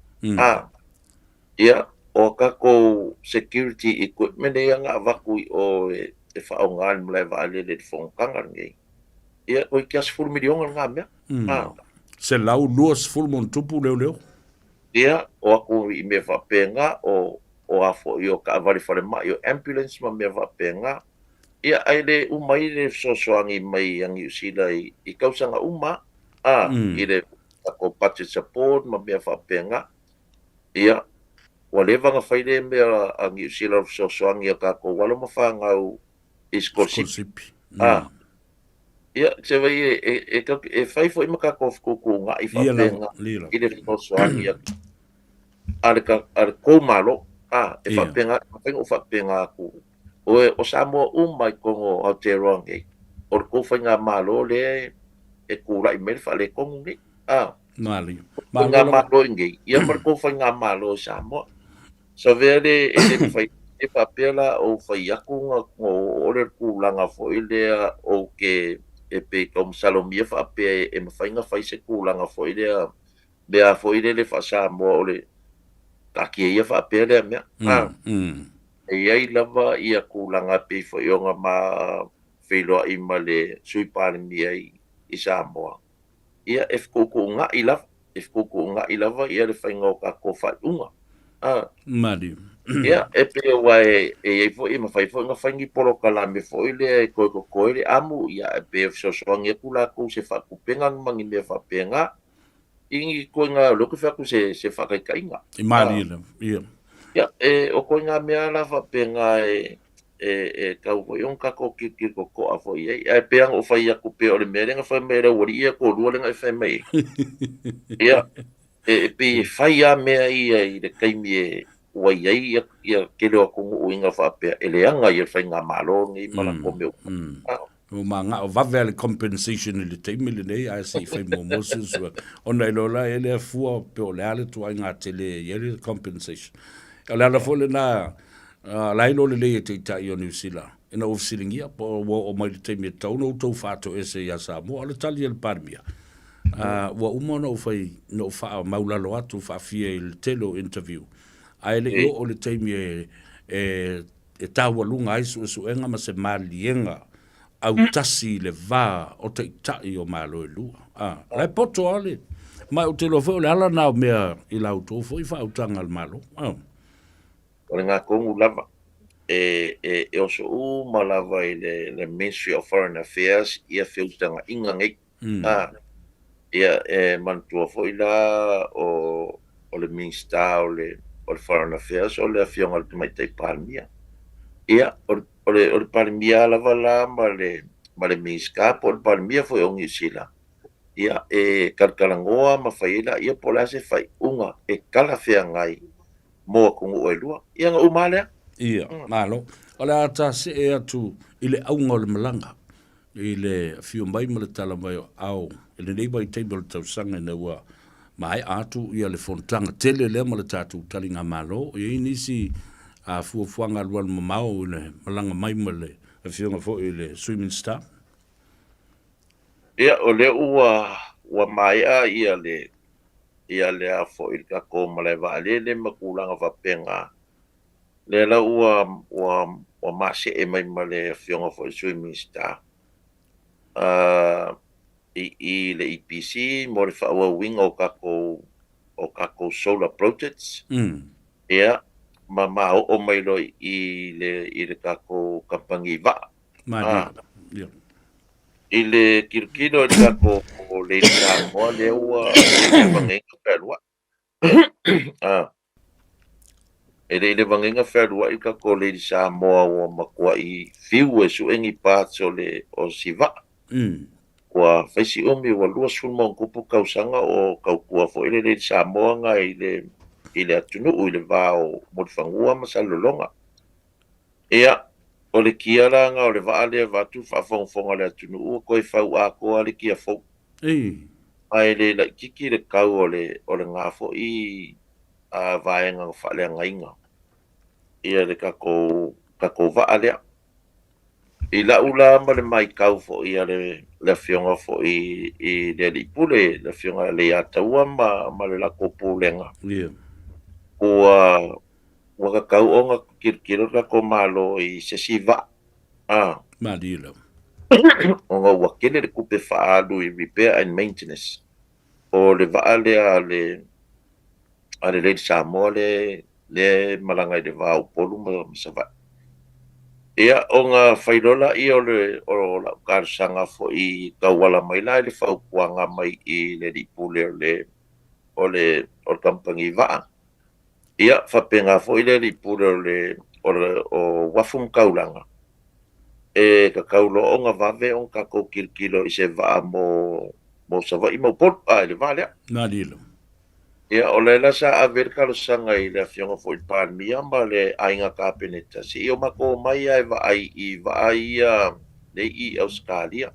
ia o ka ko security equipment e nga vaku i o e fa o ngā mle va le fongkanga ngi ia o ki as ful milion nga mea Se lau luas full mon tupu leo leo. ia o aku i me va penga o afo i o ka vali fale mai o ambulance ma me va penga ia ai le umai le sosoangi mai yang i sila i kausanga uma i le ko budget support ma me va penga ia wa le vanga faile me ang i sila sosoangi ka ko wala ma fa ngau Skolsipi. ia se vai e fai foi ma ka ko nga i fa penga i le sosoangi al ko malo e fa penga fa penga ku o Samoa umai kongo Aotearoa o ko fa nga malo le e ku lai me fa le kongo ni Mali. Nga malo ngi ia mar ko fa nga malo Samoa Savea le e fai e papela o fai aku nga o le ku langa fo ile o ke e pe kom salomia fa pe e fai nga fai se ku langa fo ile be a fo ile le fa Samoa o le ka ki ia fa pe le me e ai lava ia ku langa pe fo nga ma felo i male sui palmi ai i Samoa ia e ko nga i lava nga i lava ia le fai nga ka ko fa unga Mali. ia e pe wai e fo i ma fai fo nga fai ngi polo kala me fo ile ko ile amu ia e pe so so ngi kula ku se fa ku penga mangi me fa penga ingi ko nga lo ku fa ku se fa kai kai nga I Mali ia. ia o ko nga me ala fa penga ka wo yon ka ko ki ko a fo ia e pe ang o fai ya ku pe o le me nga fa me re wori ia ko lu nga fa me ia e pe fai ya me ia i le kai me wai ai ia ke leo kungu uinga whapea ele anga ia whai ngā malo ngi mana kome o manga o vavele compensation le teimi le nei a se fai mo moses ona ilola ele fua pe o le ale tu ai ngā tele ele compensation o le ala fo le na la ilo le le te ta i o New Zealand ina o silingia po o mai le teimi tau no tau fato ese ya Samoa o le tali el parmia wa umona o fai no fa maulalo atu fa fie il telo interview ai le o le taimi e taua lunga ai su enga ma se malienga au tasi le va o te tai o malo e lua. Lai poto ale. Mai o te lo feo le ala nao mea i lau tō fo i wha utanga al malo. O le ngā kongu lava e o so u ma lava i le Ministry of Foreign Affairs ia whiutanga inga ngei. Ia mantua fo i la o le Minister o le Foreign Affairs o le afionga le mai tai palmia. Ia o le palmia lava la ma le Minister po le palmia foi ongi sila. Ia kalkalangoa ma faila ia pola se fai unga kala fea ngai mo kungu o lua. Ia nga umale. Ia, malo. O le ata se e atu i le aunga o le malanga. I le fio mai ma le tala mai o au. I le neiba i teimba le tausanga na ua mai atu ia le fontanga tele le ma le tatu talinga malo. Ia inisi a fuafuanga luan mamau le malanga mai ma le fionga fo i le swimming star. Ia o le ua mai a ia le a fo i ka ko male va le makulanga va penga. Le la ua mase e mai ma le fionga fo i swimming star. I le EPC mo le whaua winga o kako solar projects. Ia, ma o mai lo i le kako kampangi va. I le kirkino le kako o le Samoa le ua le vangenga whelua. Le vangenga whelua I kako le Samoa o makua I fiu e suengi pātso le o siva. Kua whaisi omi wa lua sunmong kupu kausanga o kaukua fo le Samoa nga I le atunu I le vāo modifangua masalolonga. Ea, o le kia ranga o le waa lea vatu whaafonga le atunu ua koe whau a koa le kia fau. Ai le la kiki le kau o le ngafo I a vaenga o whalea ngainga. Ia le kako waa lea. I la ula ma le mai kau fo ia le fionga fo I le lipule le fionga le ataua ma le lako pulenga. Ua kau onga kirkiro kako malo I se siva. Madilo. Onga wakele le kupe whaalu I repair and maintenance. O le waa lea le Samoa le malanga I le vāu polu ma savea. Ia onga whairola I o la karsanga fo I kawala mai la le whaupuanga mai I le ripule o le kampangi waa. Ia whapenga fo I le ripule o wafum kaulanga. Ka kaulo onga vave on kako kirkilo I se waa mo savea mo pol le waa lea. Nadilo. Ia o le lasa a verkalo sanga I le fionga fo I palmia ma le ainga kapeneta. Si o mako mai ai vaai le I Australia.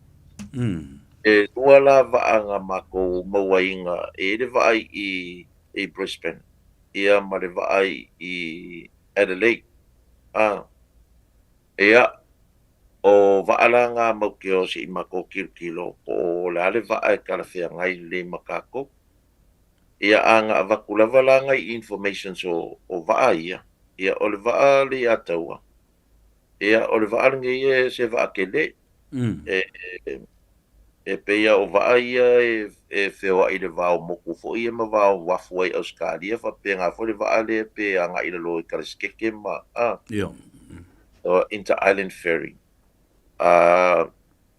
Tua la vaanga mako mawainga le vaai I Brisbane. Ia ma le vaai I Adelaide. Ia o vaalanga maukeo si mako kirkilo o le ale vaai kalafea ngai le makako. Ia anga avakulava la ngai information so o waa ia. Ia o le waa le ataua. Ia o le waa ngai se waa kele. Peia o waa ia whewa I le vāo moku fo ia ma vāo wafu ai Australia fa penga fo le waa le pe anga I le loi karaskeke ma. Inter-Island Ferry.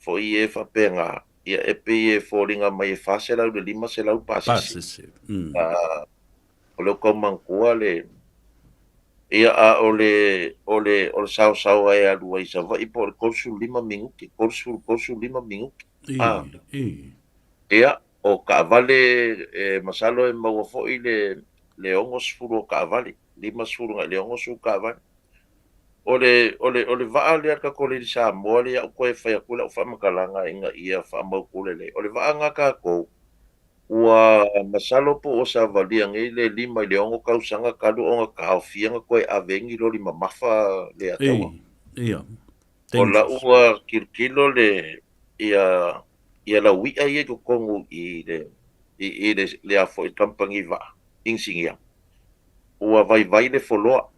Fo ia fa penga. Ia pe fallinga mai fase lau le lima se lau pasisi. O le komangkua le ia o le sao ai alua I savea I po le korsu 5 minuti. Korsu 5 minuti. Ia o kaavale masalo maua fo'i le ongo sfuru o kaavale. 5 sfuru ngai le ongo su kaavale. O le waa lea kako le Samoa lea o koe whaiakula o whamakalanga inga ia whamaukule le. O le waa ngā kako ua masalo po o sa valia ngai le 5 le ongo kausanga kalu o ngā kaofia ngā koe avengi lo li mamafa le ataua. O la ua kirkilo le ia la wia ia ko kongu I le afo I kampangi waa ingsingia. Ua vai le foloa.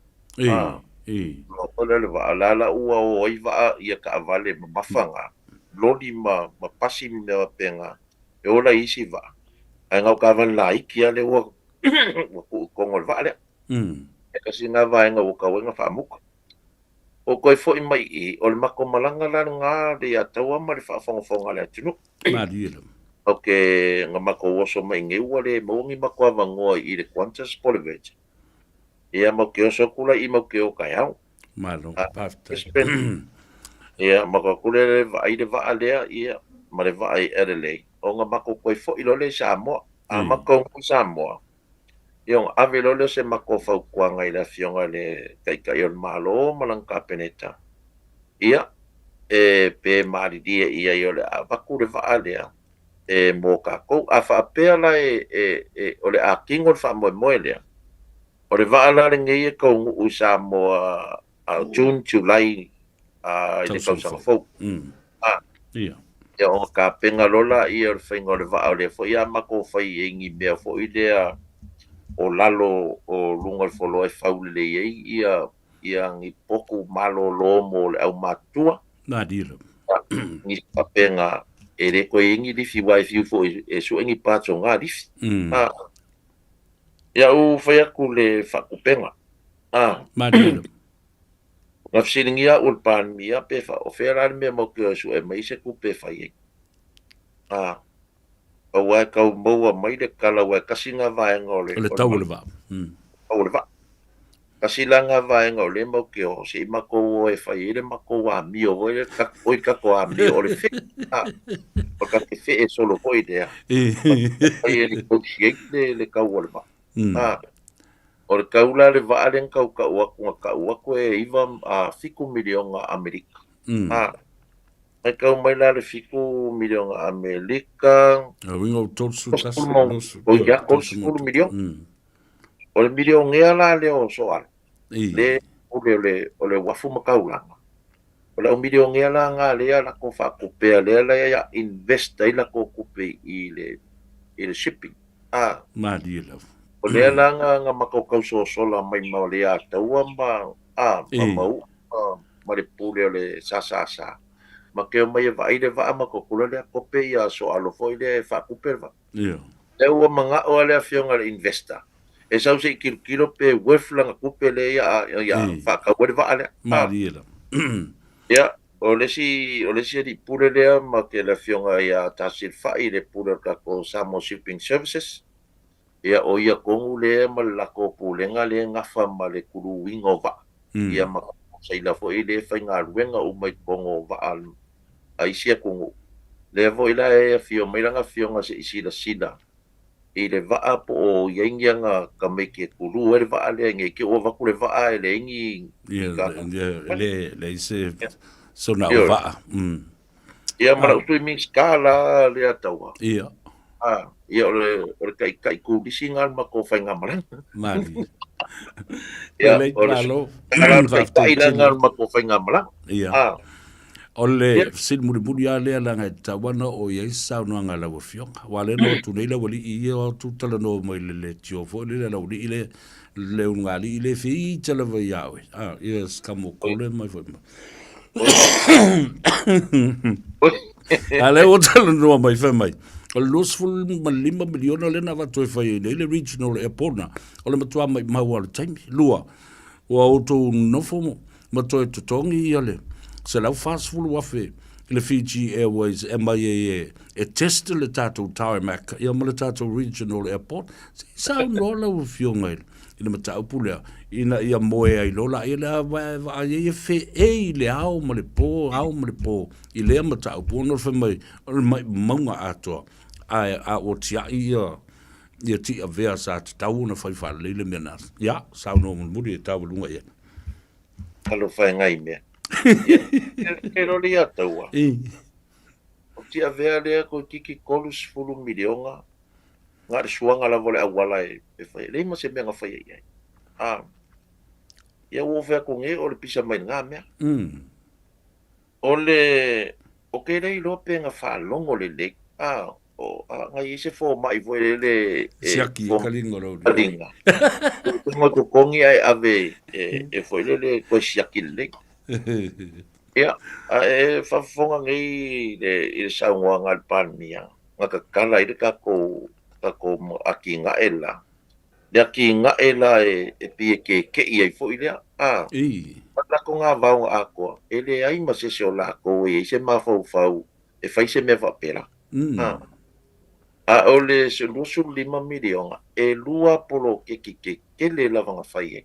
Ola le waa lala ua o I waa ia ka avale mafanga loli ma pasi me penga e ola isi waa ai ngau ka avale la ikia le ua kongo le waa le kasi ngā vai ngā uka wenga whaamuka o koe fo I mai o le mako malanga la ngā le ataua ma le whaafonga le atunu ok ngā mako waso mai nge ua le maungi mako avangoa I le Qantas Boulevard ia mau ke oso kula I mau ke o kai au. Malo, pafta. Ia makakule le vai le waa lea ia ma le vai Adelaide. O ngā mako koe fo I le Samoa. A mako Samoa. Iong ave lole se mako fau kuanga I la fionga le kai on malo malang kapeneta. Ia pe maridia ia I ole avaku le waa lea. Mo kako a whaapea la ole a kingo wha moe lea. O le waa la ngai ko ngu Samoa June, July I le kausanga fau. Ia o ka penga lola I o le whainga o le waa o le fo ia mako whai ingi mea fo I lea o lalo o lunga le folo e whau le ia ngi poku malo lomo le au matua. Nadilo. Ngi papenga le koe ingi lifi wai fiu fo su ingi pato ngā lifi. Ia u whai aku le whakupenga. Madilo. Ngā whisiringia ul pan mia pe wha o whera mea mau kia su e mai se kupe whai e. o wai kau maua mai le kala wai kasinga vaenga o le Le tau le va. o le va kasilanga vaenga o le mau ke o se mako o e fai le mako wa mi o le ka oi ka ko a mi o le fe o ka te fe e solo ko idea ai e ko si le kau o le va o le kaula le va le kau ka wa ko e iva a fiku milionga Amerika ai kau mai la le fiku milionga Amerika Wingo tolsu tas. o ya ko fiku milion o le milion e la le o soal le o le wafu makaulanga o le milion e la nga le la ko fa ko pe le la ya invest ai la ko pe i le shipping ma di la o le la nga makau so la mai ma le a taua ma mau ma le pule o le sa ma ke mai vai le va ma ko kula le ko pe ya so alo foi le fa ko pe va le o manga o le afionga le investor e sau se kilo pe weflanga kupe le ya fa ka wele va ale Mariela ya o le si di pure le ma ke la fionga ya tasil fa i le pure ka ko Samoa shipping services ya o ya ko le ma la ko pulenga le nga fa ma le kuru wingova ya ma sai la fo i le fa nga ruenga o mai kongo va al ai sia kongo le vo ila e fio mai nga fionga se isi la sida i le vaa po o yengianga ka me ke kulu e vaa le nge ke o va ku le vaa le ngi le se so na va ia mara tu mi skala le atawa ia ia o kai ku disingal ma ko fa nga mara mali ia o le kai ngal ma ko fa nga mara ia ole sil muri ale la nga tawana o ye sa no nga la fionga wale no tu le wali i o tu tala no mai le tio fo le la uli le ngali le fi tala va yawe yes kamo kole mai fo ale o tala no mai fa mai o los ful malima miliona le na va to fa le regional airport na ole matua mai mawal time lua o auto no fomo mato to tongi ale se lau fast full wafe le Fiji Airways MIA e testa le tatou tarmac ia ma le tatou regional airport sa no lau fionga ina mata upulea ina ia moe ai lola ia va ia fe e le au ma le po i le mata upu no fe mai maunga ato a o tia ia ti a vea sa tau na fai fa le mena ia sa no muri tau lunga ia alo fa ngai me ke lo lia taua o tia vea lea ko kiki kolus fulu milionga nga suanga la vole awala e fai le ma se me nga fai ai ia wo vea ko nge o le pisa mai nga mea o ke rei lope nga fa longo le le o nga ise fo mai voe le siaki kalingo lo kalinga mo to kongi ai ave e foi le ko siaki le ia fa fonga ngai le saunga ngal palmia nga ka kala i ka ko akinga ela le akinga ela e pie ke i foi le la ko nga va ako ele ai ma se la ko e se ma fau e fai se me va pela ole se lusu 5 miliona e lua polo ke le lavanga fai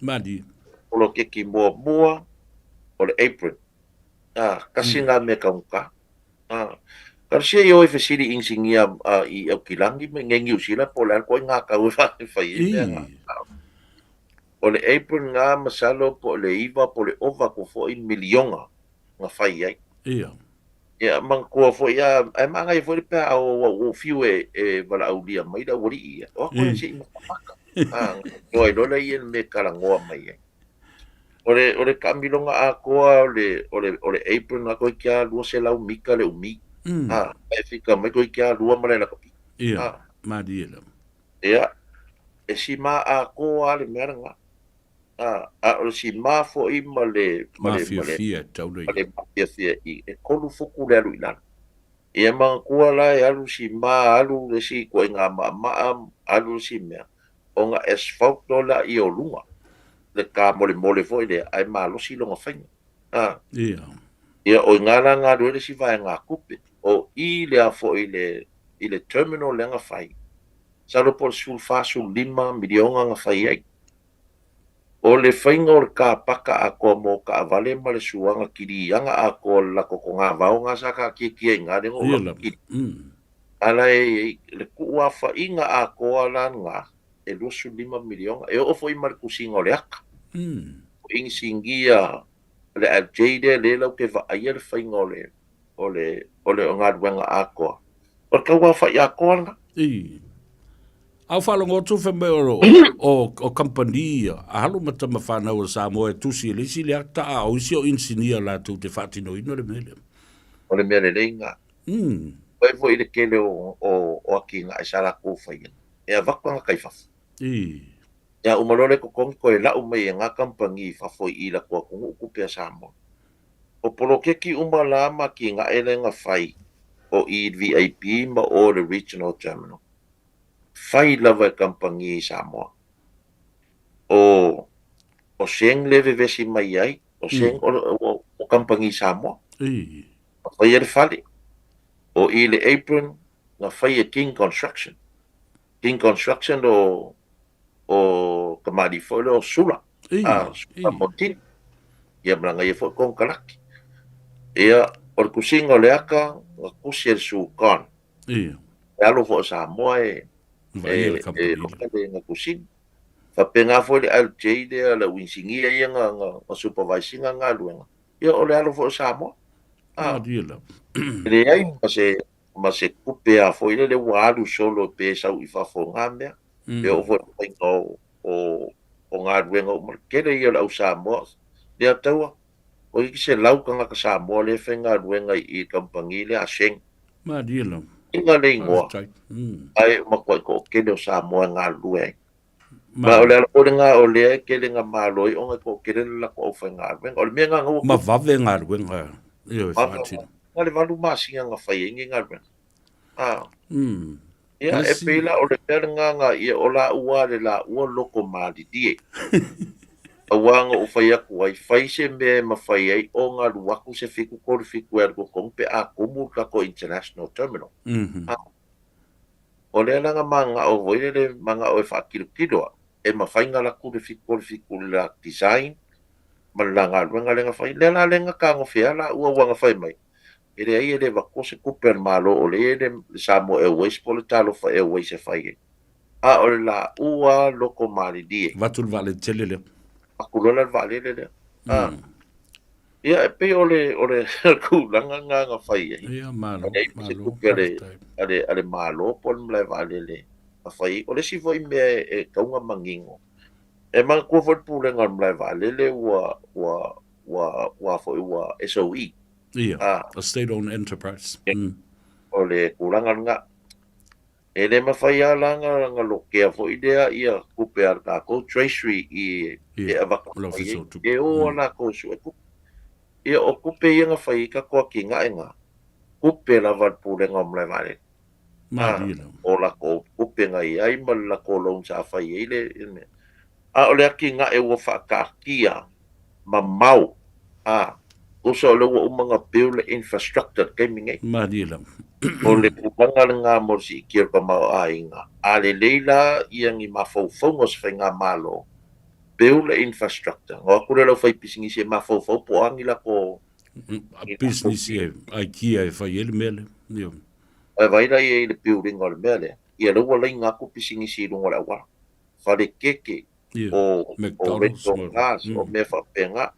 madi polo ke mua o le apron kasi nga me kaunka kasi yo e fesili insingia i au kilangi me ngengi usila pola ko nga ka u fai o le apron nga masalo po le iva po le ova ko fo in miliona nga fai ai ia mang ko fo ia ai manga i fo pe o fiu e bala aulia mai da wori ia o ko se maka no e lola ia me kalangoa mai ore kamilonga a ko ole apron na ko kia lu se lau mika le umi e fika mai ko kia lu ma le na kapi ia madiela ia e si ma a ko ale meranga o si ma fo i male fia tau le fia i e kolu foku le alu ilan e ma kua la e alu si ma alu le si ko nga ma alu si mea o nga asphalt la i o lunga le ka mole fo i le ai ma lo si longa fainga Ia o ngala ngā rua le si vai ngā kupe. O I le a fo I le terminal le ngā whai. Salo por sul fa sul 5 milionga ngā whai ai. O le whainga o le ka paka a koa mo ka avale ma le suanga kiri anga a koa lako ko ngā vau ngā saka kia ngā rengo o lako kiri. Ala le kuua whainga a koa lan ngā e lusu 5 milionga. E o fo I marikusinga o le aka. O ingi singia le a jade le lau ke vaia le whainga o le ngā ruenga a koa. O ka ua whai a koa nga. Au whalongo tuwhe me o company a halu mata ma whanau o Samoa e tusi le isi le akta a o isi o insinia la tu te whatino ino le mele. O le mele le inga. Pai fo I le kele o aki ngā e sara kou whaia. E a wakanga kai whafu. Ia umalole ko kongi koe lau mai e ngā kampangi whafoi I la kua kungu ukupe a Samoa. O polo keki umalama ki ngā ele ngā whai o I VIP ma o le regional terminal. Whai lava e kampangi I Samoa. O seng leve vesi mai ai, o seng o kampangi Samoa. O whai e le whale. O I le apron, ngā whai e King Construction. King Construction o kamari fole o sula. Sula motin. Ia mranga ia fo kong kalaki. Ia o le kusinga o le aka, ngā kusi e le sukan. E alo fo Samoa ngā kusinga. Whapenga fo le LJ le la winsingia ia ngā supervisinga ngā luenga. Ia o le alo fo Samoa. Le ai ma se kupe a fo ile le walu solo pe sau I fafo ngā mea. E o fo o ngā ruenga o markele ia lau Samoa. Le ataua. O iki se lau ka ngā ka Samoa le whenga ruenga I kampangi le a seng. Inga le ingoa. Ai makwai ko kele o Samoa ngā ruenga. Ma o le ala kore ngā o lea kele ngā māloi o ngā ko kele la ko au whenga ruenga. O le mea ngā ngau. Ma vave ngā ruenga. Ngā le walu māsinga ngā whai ingi ngā ruenga. Ia e peila o le pere ngā ia o la ua le la ua loko māli die. A wanga o whai aku ai whai se mea ma whai ai o ngā luaku se whiku kore whiku e rako kongpe a kumu kako International Terminal. O le alanga manga o voile le manga o e whakirukiroa e ma whai ngā laku le whiku kore whiku la design ma la ngā ruenga le ngā whai le la le ngā kāngo whea la ua wanga whai mai. E le ai e le wako se kupe an malo o le e le Samoa Airways po le talo wha Airways e whai e. A o le la ua loko mali die. Vatul vale tele le. Akulola vale le. Ia e pe o le kulanga ngā whai e. Ia malo. Se kupe ale malo po le mlai vale le. A whai o le si voi mea e kaunga mangingo. E mga kua fwoi pule ngā mlai vale le wa fwoi wa SOE. Yeah, a state-owned enterprise. O le kulanga ngā. E le mawhai a langa lokea fo idea ia kupe ar kako treasury I e awaka whai. E o la ko su e kupe. Ia o kupe ia ngā whai ka koa ki ngā e ngā. Kupe la vat pule ngā mlai vale. O la ko kupe ngā I ai ma la ko loun sa whai e le. A o le aki ngā e ua whakakia ma mau. Uso le wa umanga build infrastructure kay mingai. O le kumanga nga mo si ikir pa mau ainga. A le leila iyang I mafau-fau ngos fay nga malo. Build infrastructure. O ako lau fay pisingi siya mafau-fau po ang ila ko. Business siya. IKEA fay ele mele. Ay vaila iya le building o le mele. Iya lau wala nga ko pisingi siya nung wala wala. Fale keke. O McDonald's. O mefa penga.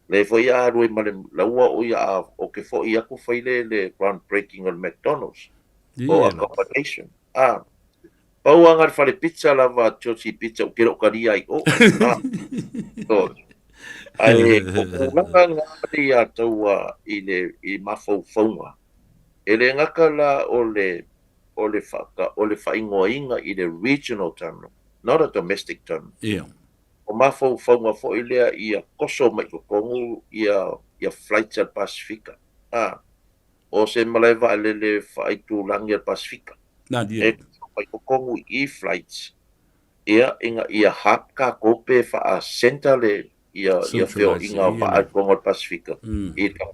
Le foi a roi male laua o ia o ke foi ia ku foi le groundbreaking on McDonald's o accommodation pau anga fale pizza lava chochi pizza o kero karia I o ai o langa ia taua I mafau faunga ele ngaka la o le whaingoinga I le regional terminal not a domestic terminal o mafau faunga fo ilea ia koso mai ko kongu ia flights al Pacifica. O se malai va le faitu langi al Pacifica. E mai ko kongu I flights. Ia inga ia hap ka kope fa a center le ia feo inga fa al kongo Pasifika I ka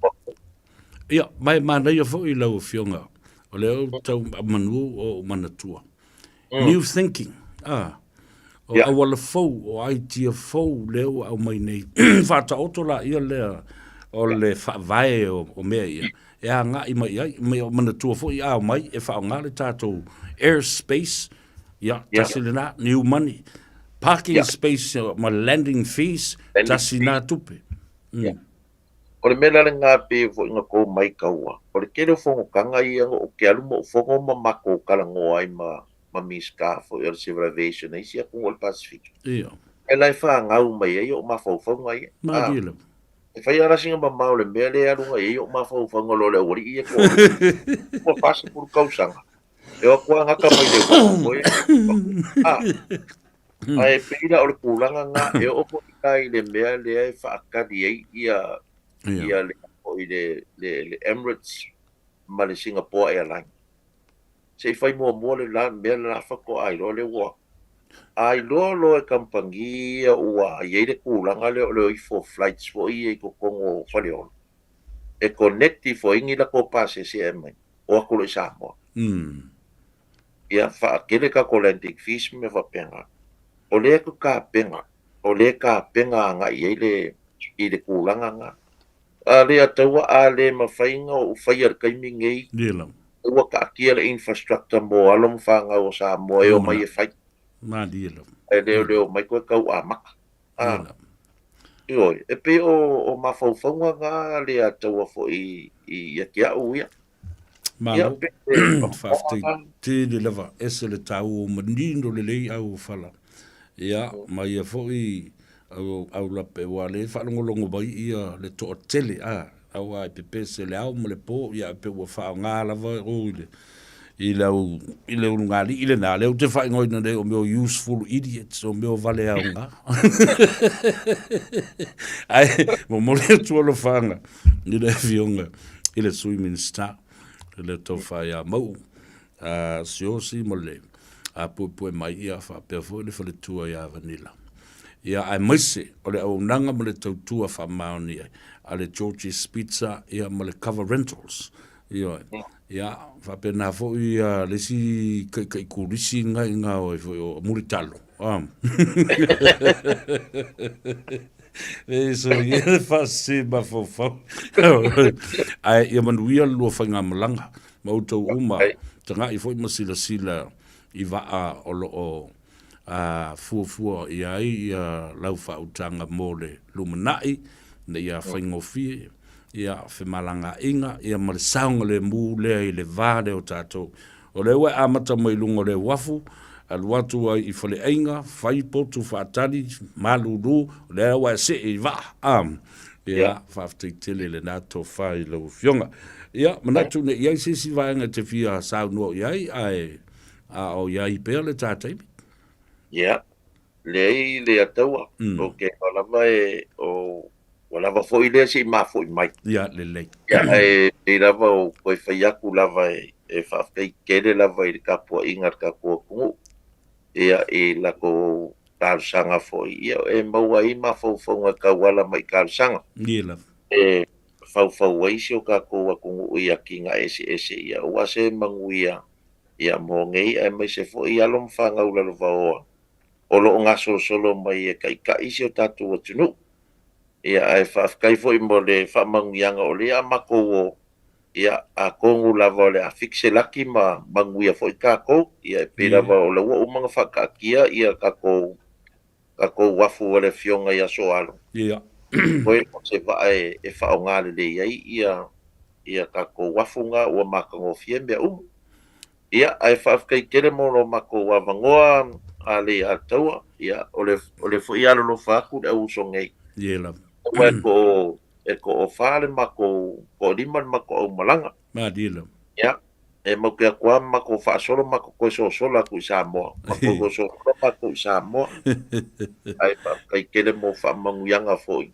ia mai mana ia fo I lau fionga o leo tau manu o manatua new thinking o awala fou o aitia fou leo au mai nei fata otola ia lea o le Vaai o mea ia e a ngā I mai ai mai o manatua fo I a mai e wha o ngā le tātou airspace ia tasile nā new money parking space ma landing fees tasina tupe o le mela le ngā pe fo inga ko mai kaua o le kere fongo kanga ia o ke alu mo fongo ma mako kalango ai ma miska fo el civilization ai sia ko o Pacific ia e lai fa ngau mai ai o ma fo fongo ai ma dile e fai ara singa ma mau le mea le alu ai o ma fo fongo lo le ori ia ko pasa por kausanga e o kua ngaka mai le ai pira o le kulanga nga e o po kai le mea le ai fa akadi ai ia le o le Emirates ma le Singapore Airlines se fai mo le la mea la fa ko ai lo le wa ai lo e kampangi ua ia le kulanga le i for flights fo I ko kongo faleon e connecti fo ingi la ko pase se mai o ko le Samoa ia fa kele ka Atlantic fish me fa penga o le ka penga nga I le kulanga nga a le atawa a le mafainga o fai kai mingei dile ua ka kia le infrastructure mo alom fanga o Samoa o mai e fai ma dile e leo mai ko kau a maka Ioi, e pe o mafaufaunga nga le atawa fo I kia uia Malo, fafte te le lava ese le tau o manindo le lei au fala. Ia, mai e foi au la pe wale whalongolongo bai ia le to tele au ai pepe se le au mo le po ia pe wa fa nga lava o ile ungali ile na le te fa ngoi na le o meu useful idiots o meu vale au nga. Ai, mo le tu lo fanga. Ni le fionga ile swimming star. Le tau whai a mau, siosi mo le, a pupue mai ia wha pia fo le whale tua ia vanila. Ia ai maise, o le au nanga mo le tau tua wha maoni ai, a le George's Pizza, ia mo le Cover Rentals. Ia, wha pia nā fo ia le si kai kurisi ngai ngā o muritalo. So ia fase ba fo ai ia manuia lua whainga malanga mautou uma tanga I foi masila sila I va o lo fuafua ia ia lau whautanga mole lumanai na ia whaingofie ia whemalanga inga ia malisaunga le mu lea I le vāre o tātou o lewa amata mai lungo le wafu aluatu ai I fale ainga, fai potu whaatari, maluru, lea wa se I va, ia, whafte tele le nato whai lau fionga. Ia, manatu ne iai sisi vaenga te fia sau no iai, o iai pēr le tātai. Ia, le ataua, o ke walama walava fo I lea si ma fo I mai. Ia, le lei. Ia, e lava o koe whaiaku lava e whafkei kere lava I le kapua ingat ka kua kungu. Ia la ko kalsanga foi ia e maua I mafaufaunga ka wala mai kalsanga Ia faufau ai si o ka ko kungu ia kinga ese ia ua se manguia ia mo ngei e mai se fo ia lom fanga ula lo vaoa o lo ngaso solo mai e kai ka isi o tatu o tunu ia ai kai foi mo le fa mangianga o le amako o ia a kongu lava le a fixe laki ma manguia foi kako ia pe lava o le ua umanga whakakia ia kako wafu o le fionga ia soalo ia koe o se va e whaongale le ia kako wafunga ua makango fie mea ia ai whafkai kere mo lo mako wavangoa a le ataua ia o le foi alo lo whaku le usongei ia lava ko o fale mako ko liman mako o malanga ma dilo ya e mo ke kwa mako fa solo mako ko so solo ku Samoa mako ko so mako Samoa ai pa kai kele mo fa manguyanga foi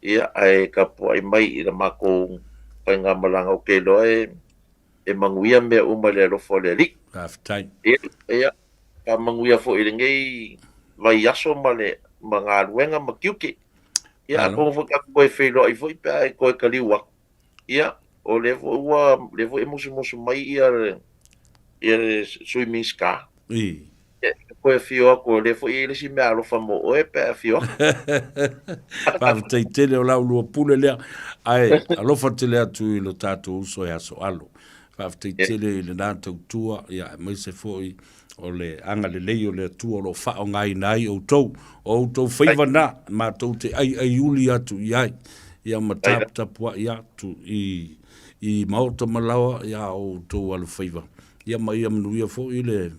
ia ai ka po ai mai I mako penga malanga o ke lo e manguia me o male lo fole li aftai ia ka manguia foi ngai vai aso male manga luenga makiuki Ia ko fo ka ko fe lo I fo I pa ko ka liwa. Ia o le fo e musu mai ia swimming ska. I. Ko e fio ko le fo I le si me alo fa mo o e pa fio. Pa te tele o lau lua pule lea. Ai, alofa tele atu I lo tātou uso e aso alo. Pa te tele I le nātou tua, ia, mai se foi o le anga le lei o le tua o lo whao ngai nai o tau Faiva na, ma tau te ai uli atu iai. Ia ma tapua I atu I maota malawa ia o tau alu Faiva. Ia ma ia manuia fo I le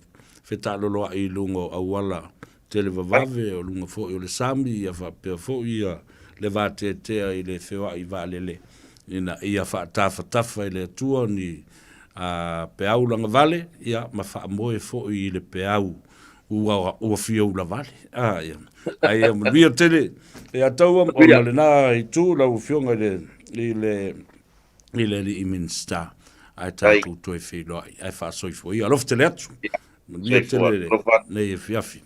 whetaloloa I lungo awala tele vavave o lunga fo I o le sami ia whapea fo ia le vātetea I le whewa I vālele. Ina ia whaatafa I le atua ni peau langa vale, ia ma whaamoe fo I le peau ua fia ula vale. Ia. Ai ia manuia tele. E ataua o male nā I tū lau fionga I le Minster. Ai tātou toi whiloa. Ai whaasoi fo. Ia alof tele atu. Manuia tele nei e fiafi.